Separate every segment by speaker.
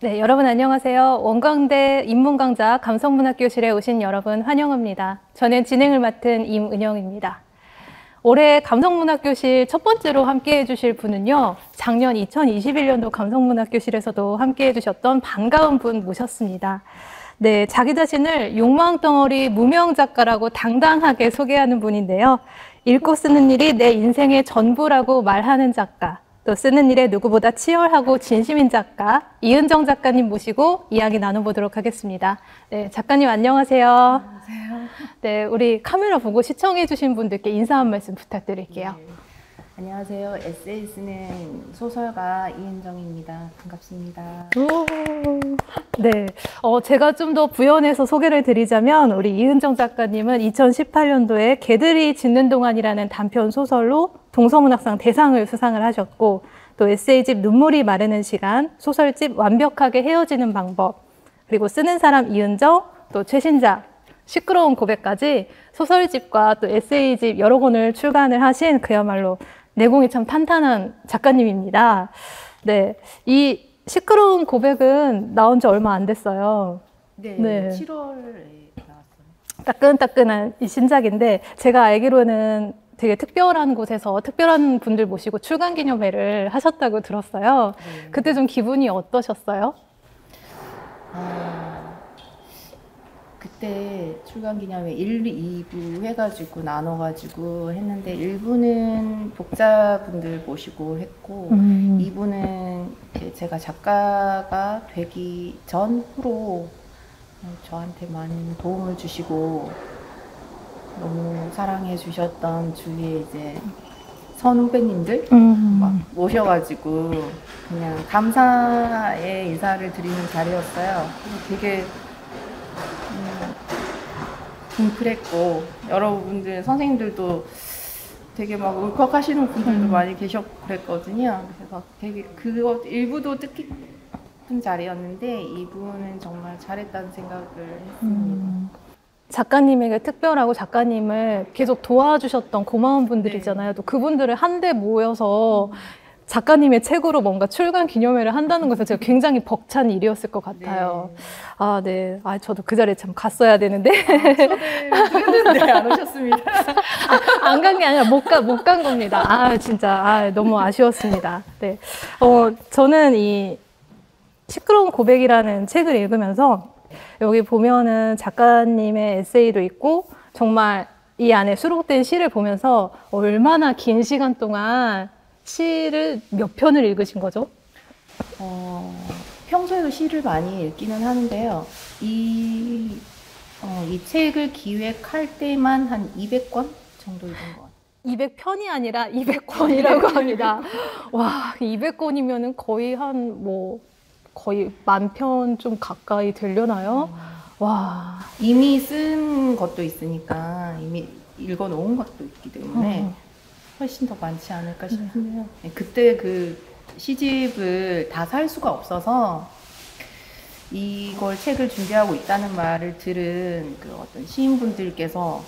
Speaker 1: 네, 여러분 안녕하세요. 원광대 인문강좌 감성문학교실에 오신 여러분 환영합니다. 저는 진행을 맡은 임은영입니다. 올해 감성문학교실 첫 번째로 함께해 주실 분은요, 작년 2021년도 감성문학교실에서도 함께해 주셨던 반가운 분 모셨습니다. 네, 자기 자신을 욕망덩어리 무명 작가라고 당당하게 소개하는 분인데요. 읽고 쓰는 일이 내 인생의 전부라고 말하는 작가, 또 쓰는 일에 누구보다 치열하고 진심인 작가 이은정 작가님 모시고 이야기 나눠보도록 하겠습니다. 네, 작가님 안녕하세요.
Speaker 2: 안녕하세요.
Speaker 1: 네, 우리 카메라 보고 시청해주신 분들께 인사 한 말씀 부탁드릴게요.
Speaker 2: 네. 안녕하세요. 에세이 쓰는 소설가 이은정입니다. 반갑습니다.
Speaker 1: 오, 네, 제가 좀 더 부연해서 소개를 드리자면 우리 이은정 작가님은 2018년도에 개들이 짖는 동안이라는 단편 소설로 동서문학상 대상을 수상을 하셨고, 또 에세이집 눈물이 마르는 시간, 소설집 완벽하게 헤어지는 방법, 그리고 쓰는 사람 이은정, 또 최신작 시끄러운 고백까지 소설집과 또 에세이집 여러 권을 출간을 하신 그야말로 내공이 참 탄탄한 작가님입니다. 네, 이 시끄러운 고백은 나온 지 얼마 안 됐어요.
Speaker 2: 네,
Speaker 1: 네.
Speaker 2: 7월에 나왔어요.
Speaker 1: 따끈따끈한 이 신작인데, 제가 알기로는 되게 특별한 곳에서 특별한 분들 모시고 출간 기념회를 하셨다고 들었어요.
Speaker 2: 네.
Speaker 1: 그때 좀 기분이 어떠셨어요?
Speaker 2: 그때 출간 기념회 1, 2부 해가지고 나눠가지고 했는데 1부는 독자분들 모시고 했고 2부는 제가 작가가 되기 전후로 저한테 많은 도움을 주시고 너무 사랑해 주셨던 주위에 이제 선후배님들 막 모셔가지고 그냥 감사의 인사를 드리는 자리였어요. 되게 뭉클했고 여러분들 선생님들도 되게 막 울컥하시는 분들도 많이 계셨고 그랬거든요. 그래서 되게 그것 일부도 뜻깊은 자리였는데 2부는 정말 잘했다는 생각을 했습니다.
Speaker 1: 작가님에게 특별하고 작가님을 계속 도와주셨던 고마운 분들이잖아요. 또 그분들을 한데 모여서 작가님의 책으로 뭔가 출간 기념회를 한다는 것은 제가 굉장히 벅찬 일이었을 것 같아요.
Speaker 2: 네.
Speaker 1: 아, 네. 아, 저도 그 자리에 참 갔어야 되는데.
Speaker 2: 초대했는데 안 오셨습니다.
Speaker 1: 안 간 게 아니라 못 간 겁니다. 아, 진짜. 아, 너무 아쉬웠습니다. 네. 저는 이 시끄러운 고백이라는 책을 읽으면서 여기 보면은 작가님의 에세이도 있고 정말 이 안에 수록된 시를 보면서 얼마나 긴 시간 동안 시를 몇 편을 읽으신 거죠?
Speaker 2: 평소에도 시를 많이 읽기는 하는데요. 이 책을 기획할 때만 한 200권 정도 읽은 것 같아요.
Speaker 1: 200편이 아니라 200권이라고 합니다. 와, 200권이면은 거의 거의 10,000편 좀 가까이 되려나요? 와.
Speaker 2: 이미 쓴 것도 있으니까 이미 읽어놓은 것도 있기 때문에 훨씬 더 많지 않을까 싶은데요. 네, 그때 그 시집을 다 살 수가 없어서 이걸 책을 준비하고 있다는 말을 들은 그 어떤 시인분들께서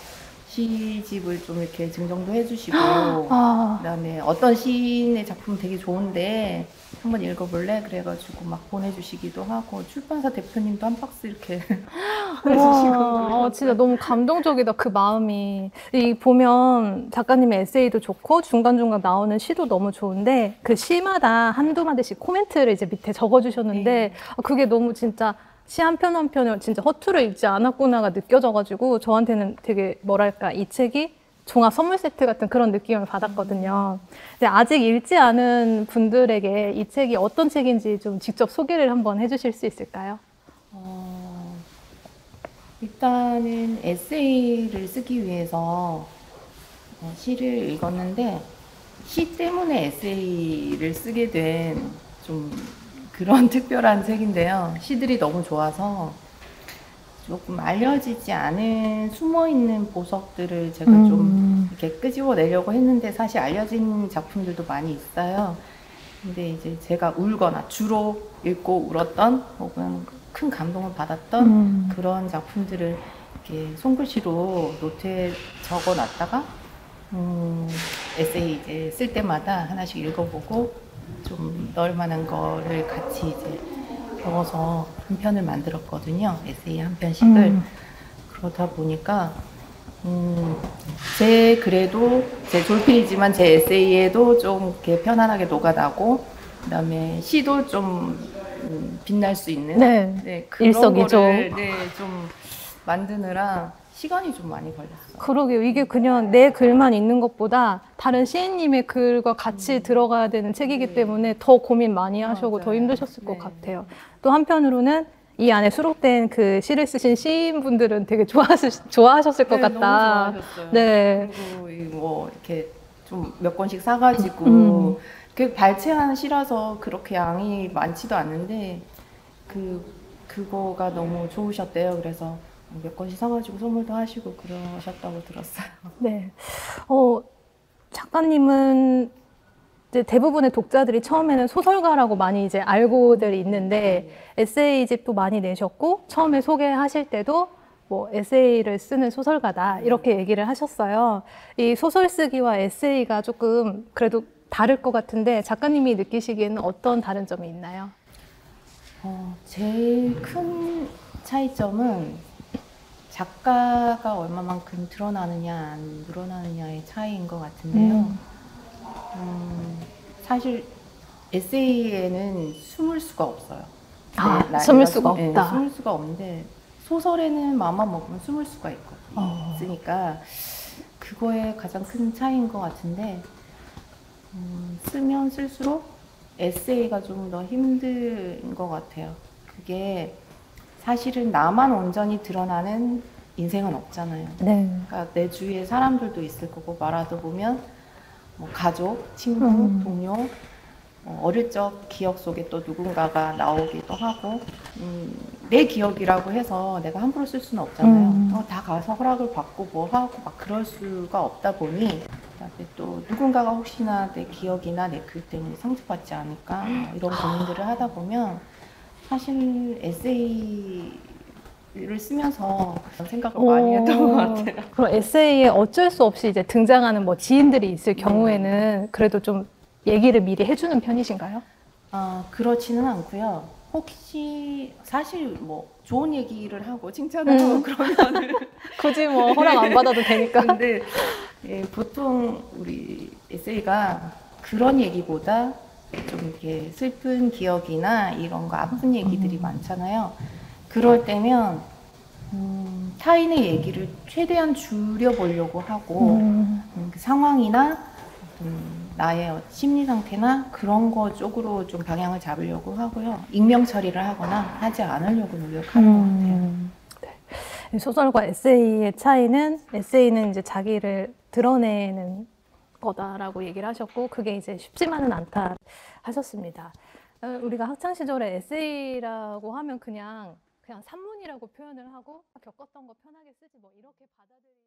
Speaker 2: 시집을 좀 이렇게 증정도 해주시고 그다음에 어떤 시인의 작품 되게 좋은데 한번 읽어볼래? 그래가지고 막 보내주시기도 하고 출판사 대표님도 한 박스 이렇게 보내주시고
Speaker 1: 진짜 너무 감동적이다, 그 마음이. 이 보면 작가님의 에세이도 좋고 중간중간 나오는 시도 너무 좋은데 그 시마다 한두 마디씩 코멘트를 이제 밑에 적어주셨는데
Speaker 2: 네.
Speaker 1: 그게 너무 진짜 시 한 편 한 편을 진짜 허투루 읽지 않았구나가 느껴져가지고 저한테는 되게 뭐랄까 이 책이 종합 선물 세트 같은 그런 느낌을 받았거든요. 근데 아직 읽지 않은 분들에게 이 책이 어떤 책인지 좀 직접 소개를 한번 해주실 수 있을까요?
Speaker 2: 일단은 에세이를 쓰기 위해서 시를 읽었는데 시 때문에 에세이를 쓰게 된 좀 그런 특별한 책인데요. 시들이 너무 좋아서 조금 알려지지 않은 숨어있는 보석들을 제가 좀 이렇게 끄집어내려고 했는데 사실 알려진 작품들도 많이 있어요. 근데 이제 제가 울거나 주로 읽고 울었던 혹은 큰 감동을 받았던 그런 작품들을 이렇게 손글씨로 노트에 적어놨다가 에세이 이제 쓸 때마다 하나씩 읽어보고 좀 넣을 만한 거를 같이 이제 넣어서 한 편을 만들었거든요. 에세이 한 편씩을. 그러다 보니까 그래도 제 졸필이지만 제 에세이에도 좀 이렇게 편안하게 녹아나고, 그다음에 시도 좀 빛날 수 있는
Speaker 1: 네,
Speaker 2: 그런
Speaker 1: 일석이조.
Speaker 2: 거를 좀 만드느라 시간이 좀 많이 걸렸어요.
Speaker 1: 그러게요. 이게 그냥 내 글만 있는 것보다 다른 시인님의 글과 같이 들어가야 되는 책이기
Speaker 2: 네.
Speaker 1: 때문에 더 고민 많이 하시고 더
Speaker 2: 맞아요.
Speaker 1: 힘드셨을 것
Speaker 2: 네.
Speaker 1: 같아요. 또 한편으로는 이 안에 수록된 그 시를 쓰신 시인분들은 되게 좋아하셨을 것 같다.
Speaker 2: 너무 좋아하셨어요.
Speaker 1: 네.
Speaker 2: 그리고 뭐 이렇게 좀 몇 권씩 사가지고 그 발췌한 시라서 그렇게 양이 많지도 않는데 그거가 너무 좋으셨대요. 그래서 몇 권씩 사가지고 선물도 하시고 그러셨다고 들었어요.
Speaker 1: 네. 작가님은 이제 대부분의 독자들이 처음에는 소설가라고 많이 이제 알고들 있는데 에세이집도 많이 내셨고 처음에 소개하실 때도 뭐 에세이를 쓰는 소설가다 이렇게 얘기를 하셨어요. 이 소설 쓰기와 에세이가 조금 그래도 다를 것 같은데 작가님이 느끼시기에는 어떤 다른 점이 있나요?
Speaker 2: 제일 큰 차이점은 작가가 얼마만큼 드러나느냐 안 드러나느냐의 차이인 것 같은데요. 사실 에세이에는 숨을 수가 없어요.
Speaker 1: 숨을 수가 없다.
Speaker 2: 숨을 수가 없는데 소설에는 마음만 먹으면 숨을 수가 있으니까 그거에 가장 큰 차이인 것 같은데, 쓰면 쓸수록 에세이가 좀 더 힘든 것 같아요. 그게 사실은 나만 온전히 드러나는 인생은 없잖아요.
Speaker 1: 네.
Speaker 2: 그러니까 내 주위에 사람들도 있을 거고, 말하다 보면 뭐 가족, 친구, 동료, 어릴 적 기억 속에 또 누군가가 나오기도 하고, 내 기억이라고 해서 내가 함부로 쓸 수는 없잖아요. 다 가서 허락을 받고 뭐 하고 막 그럴 수가 없다 보니, 그다음에 또 누군가가 혹시나 내 기억이나 내 글 때문에 상처받지 않을까 이런 고민들을 하다 보면 사실 에세이를 쓰면서 생각을 많이 했던 것 같아요.
Speaker 1: 그럼 에세이에 어쩔 수 없이 이제 등장하는 뭐 지인들이 있을 경우에는 그래도 좀 얘기를 미리 해주는 편이신가요?
Speaker 2: 그렇지는 않고요. 혹시 사실 뭐 좋은 얘기를 하고 칭찬을 하고 그러면
Speaker 1: 굳이 뭐 허락 안 받아도 되니까.
Speaker 2: 근데 보통 우리 에세이가 그런 얘기보다 좀 이렇게 슬픈 기억이나 이런 거 아픈 얘기들이 많잖아요. 그럴 때면 타인의 얘기를 최대한 줄여보려고 하고 그 상황이나 나의 심리 상태나 그런 거 쪽으로 좀 방향을 잡으려고 하고요. 익명 처리를 하거나 하지 않으려고 노력하는 것 같아요.
Speaker 1: 네. 소설과 에세이의 차이는 에세이는 이제 자기를 드러내는 거다라고 얘기를 하셨고 그게 이제 쉽지만은 않다 하셨습니다. 우리가 학창 시절에 에세이라고 하면 그냥 산문이라고 표현을 하고 겪었던 거 편하게 쓰지 뭐 이렇게 받아들이는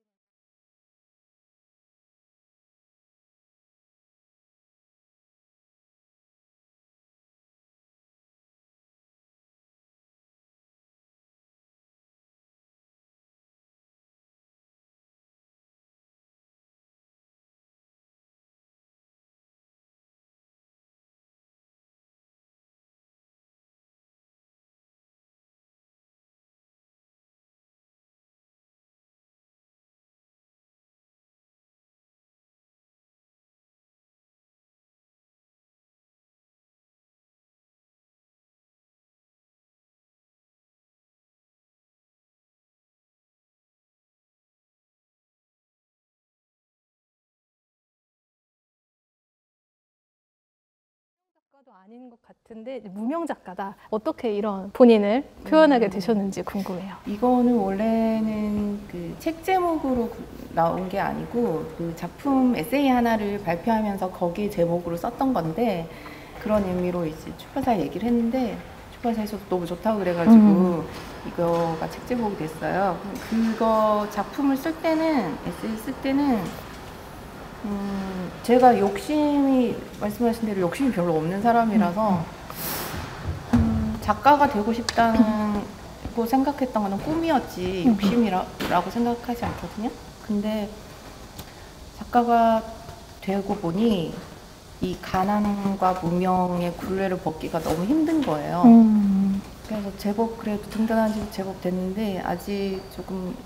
Speaker 1: 작가도 아닌 것 같은데 무명 작가다. 어떻게 이런 본인을 표현하게 되셨는지 궁금해요.
Speaker 2: 이거는 원래는 그 책 제목으로 나온 게 아니고 그 작품 에세이 하나를 발표하면서 거기 제목으로 썼던 건데, 그런 의미로 이제 출판사에 얘기를 했는데 출판사에서도 너무 좋다고 그래가지고 이거가 책 제목이 됐어요. 그거 작품을 쓸 때는, 에세이 쓸 때는 제가 말씀하신 대로 욕심이 별로 없는 사람이라서 작가가 되고 싶다고 생각했던 거는 꿈이었지 욕심이라고 생각하지 않거든요. 근데 작가가 되고 보니 이 가난과 무명의 굴레를 벗기가 너무 힘든 거예요. 그래서 제법 그래도 등단한 지 제법 됐는데 아직 조금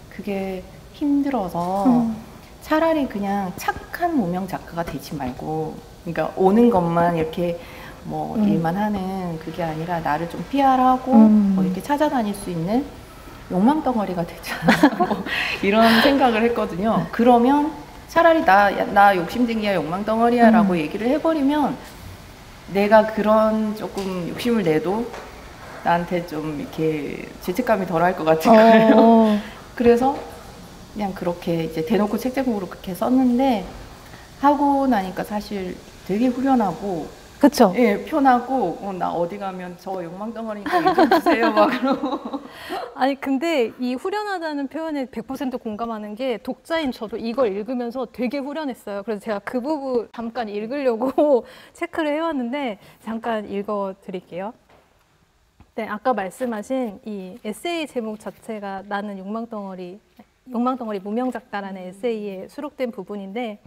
Speaker 2: 그게 힘들어서 차라리 그냥 착한 무명 작가가 되지 말고, 그러니까 오는 것만 이렇게 뭐 일만 하는 그게 아니라 나를 좀 PR하고 뭐 이렇게 찾아다닐 수 있는 욕망덩어리가 되자 뭐 이런 생각을 했거든요. 그러면 차라리 나 욕심쟁이야, 욕망덩어리야 라고 얘기를 해버리면 내가 그런 조금 욕심을 내도 나한테 좀 이렇게 죄책감이 덜할 것 같은 거예요. 그래서 그냥 그렇게 이제 대놓고 책 제목으로 그렇게 썼는데, 하고 나니까 사실 되게 후련하고,
Speaker 1: 그쵸?
Speaker 2: 예, 편하고, 나 어디 가면 저 욕망덩어리니까 이좀 주세요 막 그러고.
Speaker 1: 아니 근데 이 후련하다는 표현에 100% 공감하는 게, 독자인 저도 이걸 읽으면서 되게 후련했어요. 그래서 제가 그 부분 잠깐 읽으려고 체크를 해왔는데 잠깐 읽어드릴게요. 네, 아까 말씀하신 이 에세이 제목 자체가 나는 욕망덩어리 무명작가라는 에세이에 수록된 부분인데,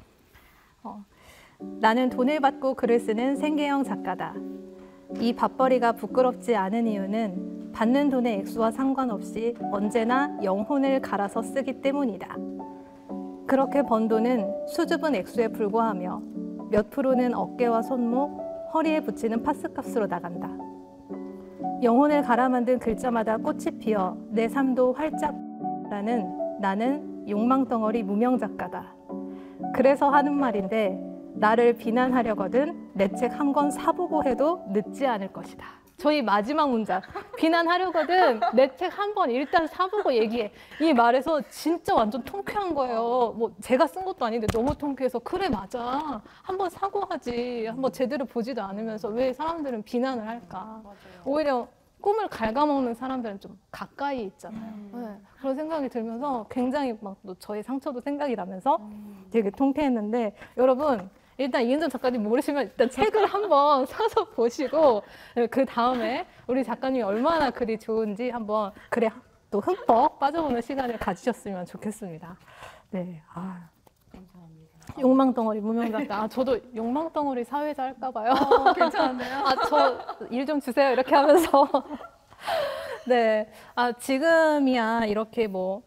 Speaker 1: 나는 돈을 받고 글을 쓰는 생계형 작가다. 이 밥벌이가 부끄럽지 않은 이유는 받는 돈의 액수와 상관없이 언제나 영혼을 갈아서 쓰기 때문이다. 그렇게 번 돈은 수줍은 액수에 불과하며 몇 프로는 어깨와 손목, 허리에 붙이는 파스값으로 나간다. 영혼을 갈아 만든 글자마다 꽃이 피어 내 삶도 활짝 라는 나는 욕망덩어리 무명작가다. 그래서 하는 말인데, 나를 비난하려거든 내 책 한 권 사보고 해도 늦지 않을 것이다. 저희 마지막 문장, 비난하려거든 내 책 한 번 일단 사보고 얘기해. 이 말에서 진짜 완전 통쾌한 거예요. 뭐 제가 쓴 것도 아닌데 너무 통쾌해서, 그래 맞아, 한번 사고 하지, 한번 제대로 보지도 않으면서 왜 사람들은 비난을 할까.
Speaker 2: 맞아요.
Speaker 1: 오히려 꿈을 갉아먹는 사람들은 좀 가까이 있잖아요. 네, 그런 생각이 들면서 굉장히 막 또 저의 상처도 생각이 나면서 되게 통쾌했는데, 여러분 일단 이은정 작가님 모르시면 일단 책을 한번 사서 보시고, 그 다음에 우리 작가님이 얼마나 글이 좋은지 한번 글에 또 흠뻑 빠져보는 시간을 가지셨으면 좋겠습니다. 네,
Speaker 2: 감사합니다.
Speaker 1: 욕망덩어리 무명작가. 아, 저도 욕망덩어리 사회자 할까봐요.
Speaker 2: 괜찮은데요?
Speaker 1: 아, 저 일 좀 주세요 이렇게 하면서. 네, 아 지금이야 이렇게 뭐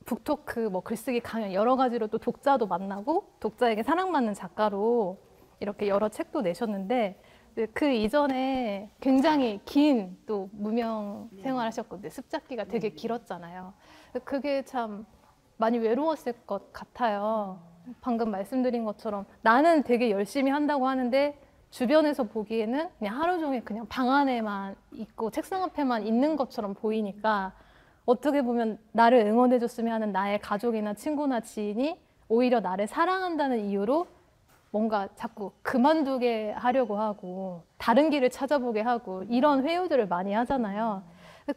Speaker 1: 북토크, 뭐 글쓰기 강연 여러 가지로 또 독자도 만나고 독자에게 사랑받는 작가로 이렇게 여러 책도 내셨는데, 그 이전에 굉장히 긴 또 무명 생활하셨거든요. 습작기가 되게 길었잖아요. 그게 참 많이 외로웠을 것 같아요. 방금 말씀드린 것처럼 나는 되게 열심히 한다고 하는데 주변에서 보기에는 그냥 하루 종일 그냥 방 안에만 있고 책상 앞에만 있는 것처럼 보이니까, 어떻게 보면 나를 응원해줬으면 하는 나의 가족이나 친구나 지인이 오히려 나를 사랑한다는 이유로 뭔가 자꾸 그만두게 하려고 하고 다른 길을 찾아보게 하고 이런 회유들을 많이 하잖아요.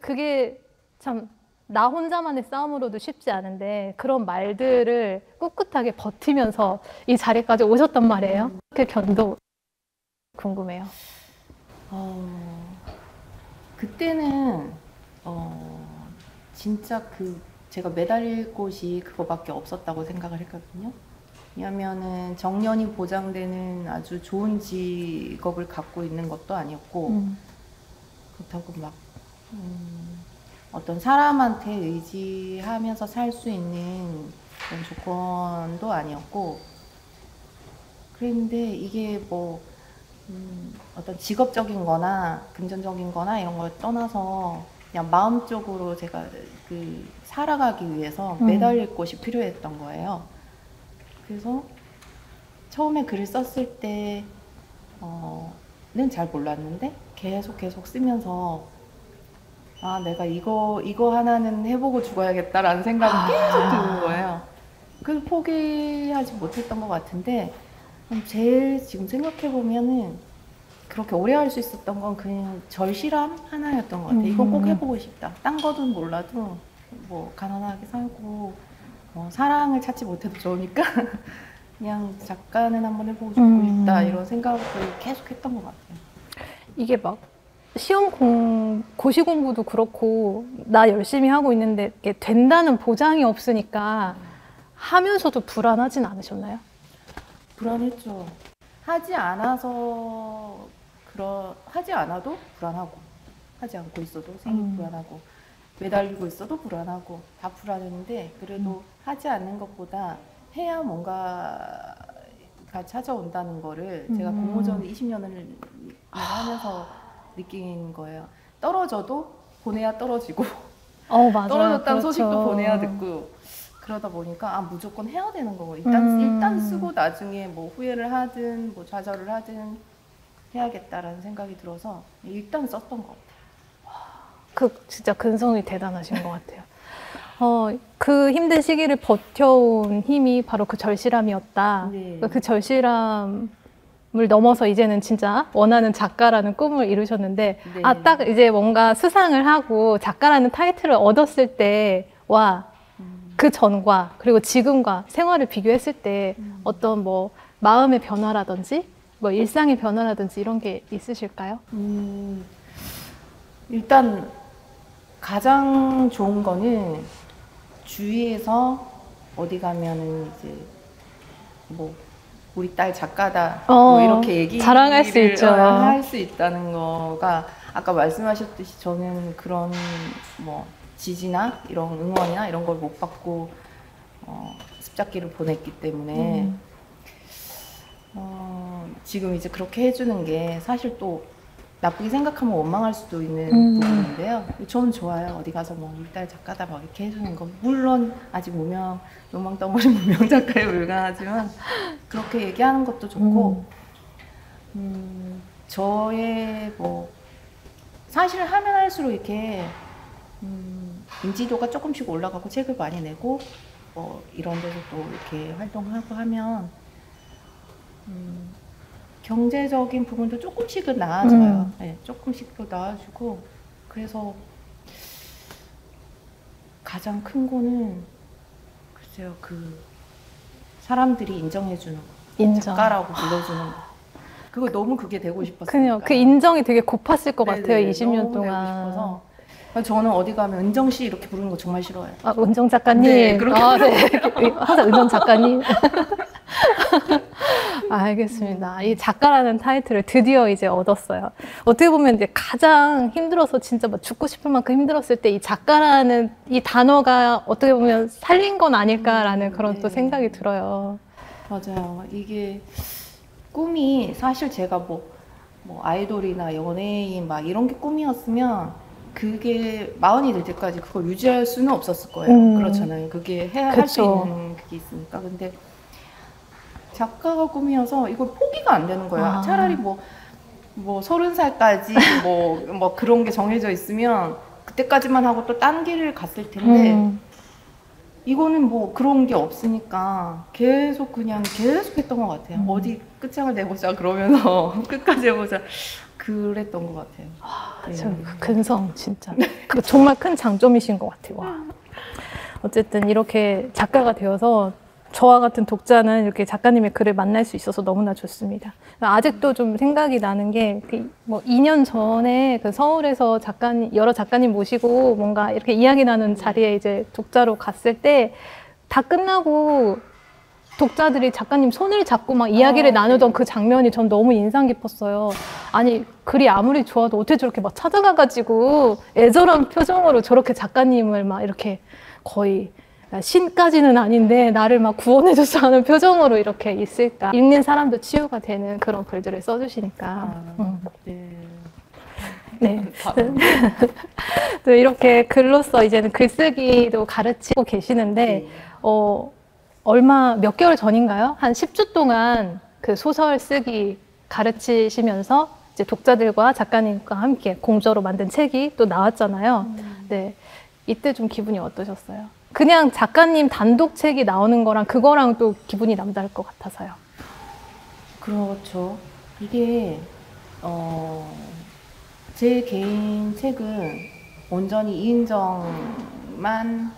Speaker 1: 그게 참 나 혼자만의 싸움으로도 쉽지 않은데, 그런 말들을 꿋꿋하게 버티면서 이 자리까지 오셨단 말이에요. 그 견도 궁금해요.
Speaker 2: 그때는 진짜 제가 매달릴 곳이 그거밖에 없었다고 생각을 했거든요. 왜냐면은 정년이 보장되는 아주 좋은 직업을 갖고 있는 것도 아니었고, 그렇다고 막 어떤 사람한테 의지하면서 살 수 있는 그런 조건도 아니었고, 그랬는데 이게 뭐 어떤 직업적인 거나 금전적인 거나 이런 걸 떠나서 그냥 마음적으로 제가 살아가기 위해서 매달릴 곳이 필요했던 거예요. 그래서 처음에 글을 썼을 때는 잘 몰랐는데 계속 쓰면서, 아, 내가 이거 하나는 해보고 죽어야겠다라는 생각이 계속 드는 거예요. 그래서 포기하지 못했던 것 같은데, 제일 지금 생각해보면은 그렇게 오래 할 수 있었던 건 그냥 절실함 하나였던 것 같아요. 이건 꼭 해보고 싶다. 딴 거는 몰라도 뭐 가난하게 살고 사랑을 찾지 못해도 좋으니까 그냥 작가는 한번 해보고 싶다, 이런 생각을 계속 했던 것 같아요.
Speaker 1: 이게 막 고시 공부도 그렇고 나 열심히 하고 있는데 이게 된다는 보장이 없으니까 하면서도 불안하진 않으셨나요?
Speaker 2: 불안했죠. 하지 않아도 불안하고, 하지 않고 있어도 생이 불안하고 매달리고 있어도 불안하고 다 불안했는데 그래도 하지 않는 것보다 해야 뭔가가 찾아온다는 거를 제가 공모전 20년을 하면서 느낀 거예요. 떨어져도 보내야 떨어지고
Speaker 1: 맞아요.
Speaker 2: 떨어졌다는
Speaker 1: 그렇죠.
Speaker 2: 소식도 보내야 듣고 그러다 보니까 무조건 해야 되는 거고 일단 쓰고 나중에 뭐 후회를 하든 뭐 좌절을 하든 해야겠다라는 생각이 들어서 일단 썼던 것 같아요.
Speaker 1: 진짜 근성이 대단하신 것 같아요. 그 힘든 시기를 버텨온 힘이 바로 그 절실함이었다.
Speaker 2: 네.
Speaker 1: 그 절실함을 넘어서 이제는 진짜 원하는 작가라는 꿈을 이루셨는데,
Speaker 2: 네.
Speaker 1: 딱 이제 뭔가 수상을 하고 작가라는 타이틀을 얻었을 때와 그 전과 그리고 지금과 생활을 비교했을 때 어떤 뭐 마음의 변화라든지 뭐 일상의 변화라든지 이런 게 있으실까요?
Speaker 2: 일단 가장 좋은 거는 주위에서 어디 가면은 이제 뭐 우리 딸 작가다 뭐 이렇게 얘기를
Speaker 1: 자랑할 수 있죠.
Speaker 2: 할 수 있다는 거가 아까 말씀하셨듯이 저는 그런 뭐 지지나 이런 응원이나 이런 걸 못 받고 습작기를 보냈기 때문에 지금 이제 그렇게 해주는 게 사실 또 나쁘게 생각하면 원망할 수도 있는 부분인데요. 저는 좋아요. 어디 가서 뭐 우리 딸 작가다 막 이렇게 해주는 거. 물론 아직 욕망 덩어리 무명 작가에 불과하지만 그렇게 얘기하는 것도 좋고 저의 뭐 사실 하면 할수록 이렇게 인지도가 조금씩 올라가고 책을 많이 내고 뭐 이런 데서 또 이렇게 활동하고 하면 경제적인 부분도 조금씩은 나아져요. 네, 조금씩 또 나아지고 그래서 가장 큰 거는 글쎄요 그 사람들이 인정해주는 거,
Speaker 1: 인정.
Speaker 2: 작가라고 불러주는 거. 그거 너무 그게 되고 싶었어요.
Speaker 1: 그냥 그 인정이 되게 고팠을 것
Speaker 2: 네네,
Speaker 1: 같아요. 20년
Speaker 2: 너무
Speaker 1: 동안.
Speaker 2: 되고 싶어서. 저는 어디 가면 은정 씨 이렇게 부르는 거 정말 싫어해요.
Speaker 1: 은정 작가님.
Speaker 2: 네, 그렇게
Speaker 1: 네. 항상 은정 작가님. 알겠습니다. 이 작가라는 타이틀을 드디어 이제 얻었어요. 어떻게 보면 이제 가장 힘들어서 진짜 막 죽고 싶을 만큼 힘들었을 때 이 작가라는 이 단어가 어떻게 보면 살린 건 아닐까라는 그런
Speaker 2: 네.
Speaker 1: 또 생각이 들어요.
Speaker 2: 맞아요. 이게 꿈이 사실 제가 뭐 아이돌이나 연예인 막 이런 게 꿈이었으면 그게 마흔이 될 때까지 그걸 유지할 수는 없었을 거예요. 그렇잖아요. 그게 할 수
Speaker 1: 그쵸.
Speaker 2: 있는 그게 있으니까. 근데 작가가 꿈이어서 이걸 포기가 안 되는 거예요. 차라리 뭐 30살까지 뭐 그런 게 정해져 있으면 그때까지만 하고 또 딴 길을 갔을 텐데 이거는 뭐 그런 게 없으니까 계속 했던 것 같아요. 어디 끝장을 내보자 그러면서 끝까지 해보자 그랬던 것 같아요.
Speaker 1: 저 근성 진짜 그 정말 큰 장점이신 것 같아요. 와. 어쨌든 이렇게 작가가 되어서 저와 같은 독자는 이렇게 작가님의 글을 만날 수 있어서 너무나 좋습니다. 아직도 좀 생각이 나는 게, 뭐 2년 전에 그 서울에서 여러 작가님 모시고 뭔가 이렇게 이야기 나눈 자리에 이제 독자로 갔을 때 다 끝나고 독자들이 작가님 손을 잡고 막 이야기를 나누던 그 장면이 전 너무 인상 깊었어요. 아니, 글이 아무리 좋아도 어떻게 저렇게 막 찾아가가지고 애절한 표정으로 저렇게 작가님을 막 이렇게 거의 신까지는 아닌데 나를 막 구원해줬어 하는 표정으로 이렇게 있을까. 읽는 사람도 치유가 되는 그런 글들을 써주시니까. 네. 또 이렇게 글로써 이제는 글쓰기도 가르치고 계시는데, 몇 개월 전인가요? 한 10주 동안 그 소설 쓰기 가르치시면서 이제 독자들과 작가님과 함께 공저로 만든 책이 또 나왔잖아요. 네. 이때 좀 기분이 어떠셨어요? 그냥 작가님 단독 책이 나오는 거랑 그거랑 또 기분이 남다를 것 같아서요.
Speaker 2: 그렇죠. 이게 제 개인 책은 온전히 이인정만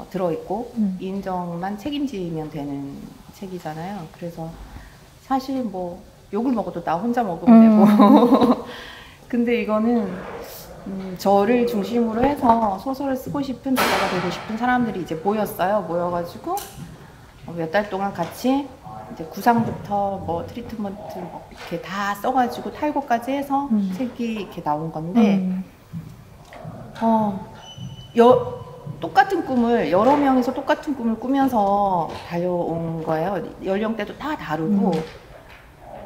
Speaker 2: 들어있고 이인정만 책임지면 되는 책이잖아요. 그래서 사실 뭐 욕을 먹어도 나 혼자 먹으면 되고 근데 이거는 저를 중심으로 해서 소설을 쓰고 싶은 작가가 되고 싶은 사람들이 이제 모였어요. 모여가지고 몇 달 동안 같이 이제 구상부터 뭐 트리트먼트 뭐 이렇게 다 써가지고 탈거까지 해서 책이 이렇게 나온 건데 똑같은 꿈을 여러 명이서 똑같은 꿈을 꾸면서 달려온 거예요. 연령대도 다 다르고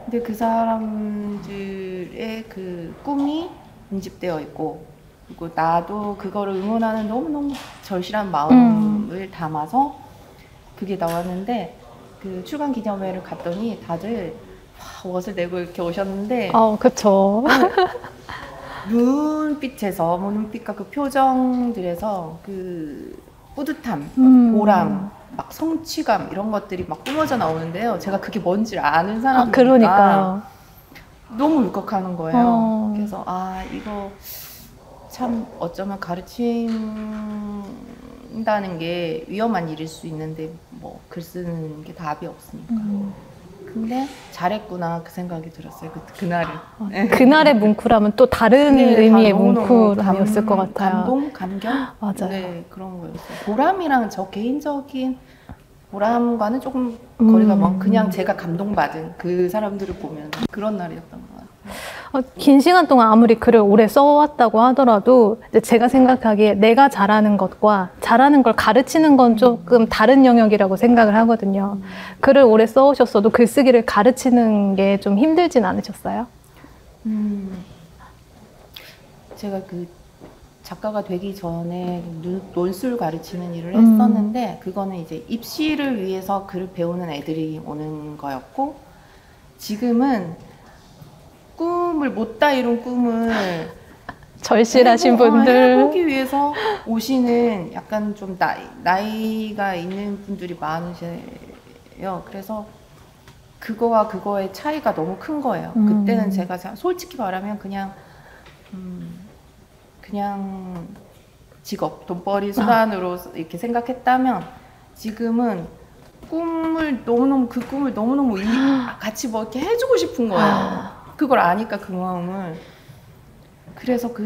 Speaker 2: 근데 그 사람들의 그 꿈이 인집되어 있고 그리고 나도 그거를 응원하는 너무너무 절실한 마음을 담아서 그게 나왔는데 그 출간 기념회를 갔더니 다들 멋을 내고 이렇게 오셨는데
Speaker 1: 그쵸.
Speaker 2: 눈빛에서 눈빛과 그 표정들에서 그 뿌듯함, 보람, 막 성취감 이런 것들이 막 뿜어져 나오는데요. 제가 그게 뭔지 아는 사람이니까
Speaker 1: 그러니까요.
Speaker 2: 너무 울컥하는 거예요. 그래서 이거 참 어쩌면 가르친다는 게 위험한 일일 수 있는데 뭐 글 쓰는 게 답이 없으니까. 근데 잘했구나 그 생각이 들었어요. 그날을.
Speaker 1: 그날의 뭉클함은 또 다른
Speaker 2: 네,
Speaker 1: 의미의
Speaker 2: 너무너무
Speaker 1: 뭉클함이었을 것 같아요.
Speaker 2: 감동, 감격?
Speaker 1: 맞아요.
Speaker 2: 네, 그런 거였어요. 보람이랑 저 개인적인 보람과는 조금 거리가 먼 그냥 제가 감동받은 그 사람들을 보면 그런 날이었던 것 같아요.
Speaker 1: 긴 시간 동안 아무리 글을 오래 써왔다고 하더라도 이제 제가 생각하기에 내가 잘하는 것과 잘하는 걸 가르치는 건 조금 다른 영역이라고 생각을 하거든요. 글을 오래 써오셨어도 글쓰기를 가르치는 게 좀 힘들진 않으셨어요?
Speaker 2: 제가 그 작가가 되기 전에 논술 가르치는 일을 했었는데 그거는 이제 입시를 위해서 글을 배우는 애들이 오는 거였고 지금은 꿈을 못다 이룬 꿈을
Speaker 1: 절실하신 분들
Speaker 2: 해보기 위해서 오시는 약간 좀 나이가 있는 분들이 많으세요. 그래서 그거와 그거의 차이가 너무 큰 거예요. 그때는 제가 솔직히 말하면 그냥 직업, 돈벌이 수단으로 이렇게 생각했다면 지금은 그 꿈을 너무너무 같이 뭐 이렇게 해주고 싶은 거예요. 그걸 아니까 그 마음을. 그래서 막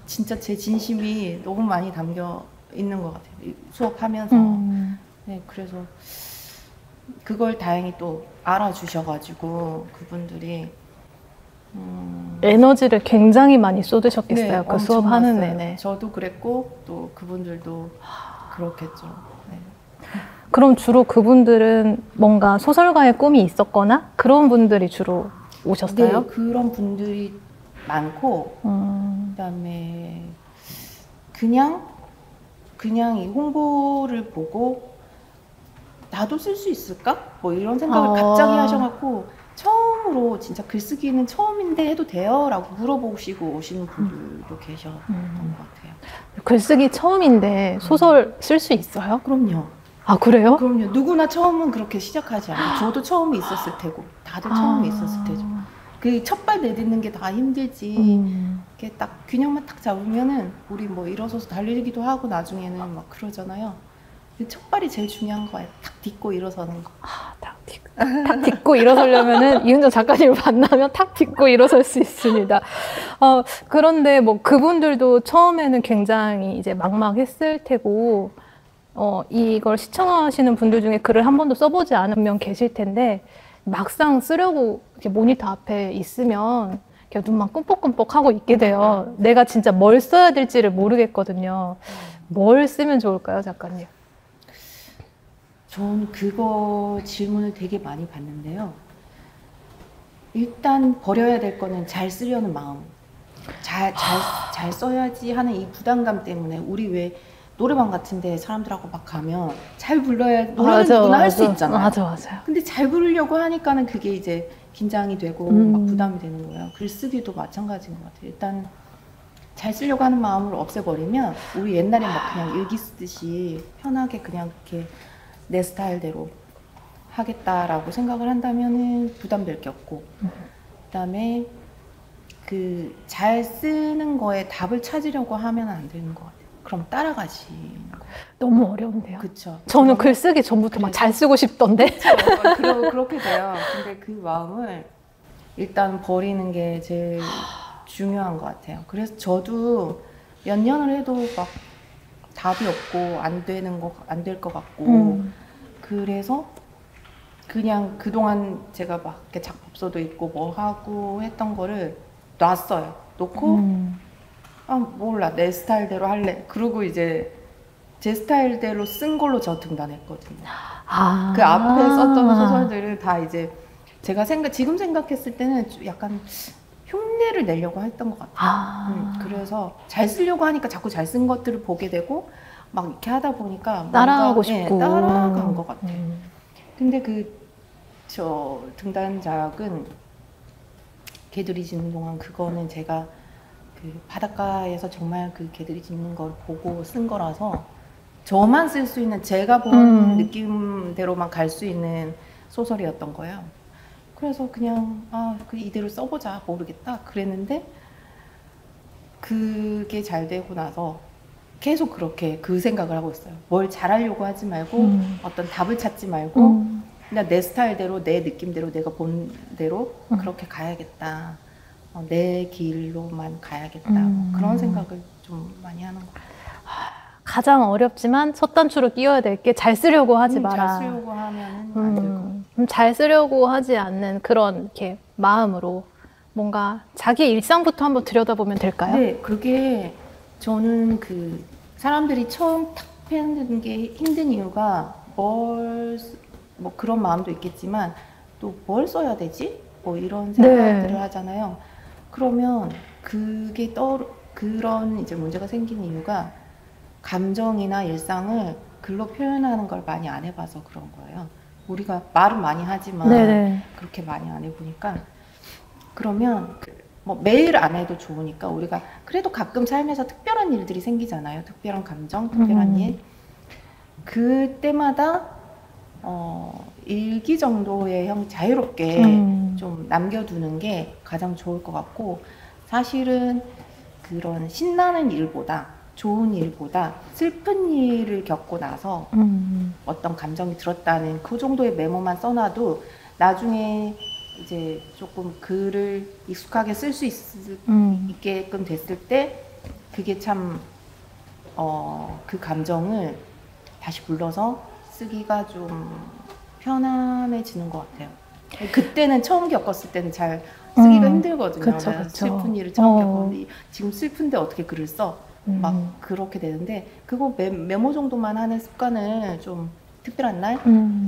Speaker 2: 진짜 제 진심이 너무 많이 담겨 있는 것 같아요. 수업하면서. 네, 그래서 그걸 다행히 또 알아주셔가지고 그분들이
Speaker 1: 에너지를 굉장히 많이 쏟으셨겠어요.
Speaker 2: 네,
Speaker 1: 그 수업하는
Speaker 2: 많았어요.
Speaker 1: 내내.
Speaker 2: 저도 그랬고 또 그분들도 그렇겠죠. 네.
Speaker 1: 그럼 주로 그분들은 뭔가 소설가의 꿈이 있었거나 그런 분들이 주로 오셨어요?
Speaker 2: 네, 그런 분들이 많고 그다음에 그냥 이 홍보를 보고 나도 쓸 수 있을까? 뭐 이런 생각을 갑자기 하셔갖고 처음으로 진짜 글쓰기는 처음인데 해도 돼요? 라고 물어보시고 오시는 분들도 계셨던 것 같아요.
Speaker 1: 글쓰기 처음인데 소설 쓸 수 있어요?
Speaker 2: 그럼요.
Speaker 1: 아, 그래요?
Speaker 2: 그럼요. 누구나 처음은 그렇게 시작하지 않아요. 저도 처음이 있었을 테고 다들 처음이 있었을 테죠. 그 첫발 내딛는 게 다 힘들지. 이렇게 딱 균형만 딱 잡으면은 우리 뭐 일어서서 달리기도 하고 나중에는 막 그러잖아요. 첫 발이 제일 중요한 거예요. 탁 딛고 일어서는 거.
Speaker 1: 탁 딛고 일어서려면은 이은정 작가님을 만나면 탁 딛고 일어설 수 있습니다. 그런데 뭐 그분들도 처음에는 굉장히 이제 막막했을 테고, 이걸 시청하시는 분들 중에 글을 한 번도 써보지 않은 분 계실 텐데, 막상 쓰려고 이렇게 모니터 앞에 있으면 이렇게 눈만 끔뻑끔뻑 하고 있게 돼요. 내가 진짜 뭘 써야 될지를 모르겠거든요. 뭘 쓰면 좋을까요, 작가님?
Speaker 2: 전 그거 질문을 되게 많이 받는데요. 일단 버려야 될 거는 잘 쓰려는 마음. 잘 써야지 하는 이 부담감 때문에 우리 왜 노래방 같은데 사람들하고 막 가면 잘 불러야 노래는 누구나 할 수 있잖아요.
Speaker 1: 맞아요.
Speaker 2: 근데 잘 부르려고 하니까는 그게 이제 긴장이 되고 막 부담이 되는 거예요. 글쓰기도 마찬가지인 것 같아요. 일단 잘 쓰려고 하는 마음을 없애버리면 우리 옛날에 막 그냥 일기 쓰듯이 편하게 그냥 이렇게 내 스타일대로 하겠다라고 생각을 한다면은 부담될 게 없고 그다음에 그 잘 쓰는 거에 답을 찾으려고 하면 안 되는 것 같아요. 그럼 따라가지.
Speaker 1: 너무 어려운데요.
Speaker 2: 그렇죠.
Speaker 1: 저는 글쓰기 전부터 막 잘 쓰고 싶던데.
Speaker 2: 그렇게 돼요. 근데 그 마음을 일단 버리는 게 제일 중요한 것 같아요. 그래서 저도 몇 년을 해도 막 답이 없고 안 될 것 같고 그래서 그냥 그동안 제가 막 이렇게 작업소도 있고 뭐 하고 했던 거를 놨어요. 놓고 아 몰라 내 스타일대로 할래. 그리고 이제 제 스타일대로 쓴 걸로 저 등단했거든요.
Speaker 1: 아.
Speaker 2: 그 앞에 썼던 소설들을 다 이제 제가 지금 생각했을 때는 약간 흉내를 내려고 했던 것 같아요. 그래서 잘 쓰려고 하니까 자꾸 잘 쓴 것들을 보게 되고 막 이렇게 하다 보니까
Speaker 1: 따라하고
Speaker 2: 뭔가,
Speaker 1: 싶고.
Speaker 2: 따라간 것 같아요. 근데 저 등단작은 개들이 짖는 동안 그거는 제가 그 바닷가에서 정말 그 개들이 짖는 걸 보고 쓴 거라서 저만 쓸 수 있는 제가 본 느낌대로만 갈 수 있는 소설이었던 거예요. 그래서 그냥 이대로 써보자 모르겠다 그랬는데 그게 잘 되고 나서 계속 그렇게 그 생각을 하고 있어요. 뭘 잘하려고 하지 말고 어떤 답을 찾지 말고 그냥 내 스타일대로 내 느낌대로 내가 본 대로 그렇게 가야겠다. 내 길로만 가야겠다. 그런 생각을 좀 많이 하는 것 같아요.
Speaker 1: 가장 어렵지만 첫 단추로 끼워야 될 게 잘 쓰려고 하지 마라.
Speaker 2: 잘 쓰려고 하면은 안 되고.
Speaker 1: 잘 쓰려고 하지 않는 그런 이렇게 마음으로 뭔가 자기 일상부터 한번 들여다보면 될까요?
Speaker 2: 네, 그게 저는 그 사람들이 처음 탁 펴는 게 힘든 이유가 뭐 그런 마음도 있겠지만 또 뭘 써야 되지? 뭐 이런 생각들을 하잖아요. 그러면 그런 이제 문제가 생기는 이유가 감정이나 일상을 글로 표현하는 걸 많이 안 해봐서 그런 거예요. 우리가 말은 많이 하지만 그렇게 많이 안 해보니까 그러면 뭐 매일 안 해도 좋으니까 우리가 그래도 가끔 삶에서 특별한 일들이 생기잖아요. 특별한 감정, 특별한 일. 그때마다 일기 정도의 자유롭게 좀 남겨두는 게 가장 좋을 것 같고 사실은 그런 신나는 일보다 좋은 일보다 슬픈 일을 겪고 나서 어떤 감정이 들었다는 그 정도의 메모만 써놔도 나중에 이제 조금 글을 익숙하게 쓸 수 있게끔 됐을 때 그게 참 그 감정을 다시 불러서 쓰기가 좀 편안해지는 것 같아요. 그때는 처음 겪었을 때는 잘 쓰기가 힘들거든요.
Speaker 1: 그쵸.
Speaker 2: 슬픈 일을 처음 겪었는데 지금 슬픈데 어떻게 글을 써? 막 그렇게 되는데 그거 메모 정도만 하는 습관을 좀 특별한 날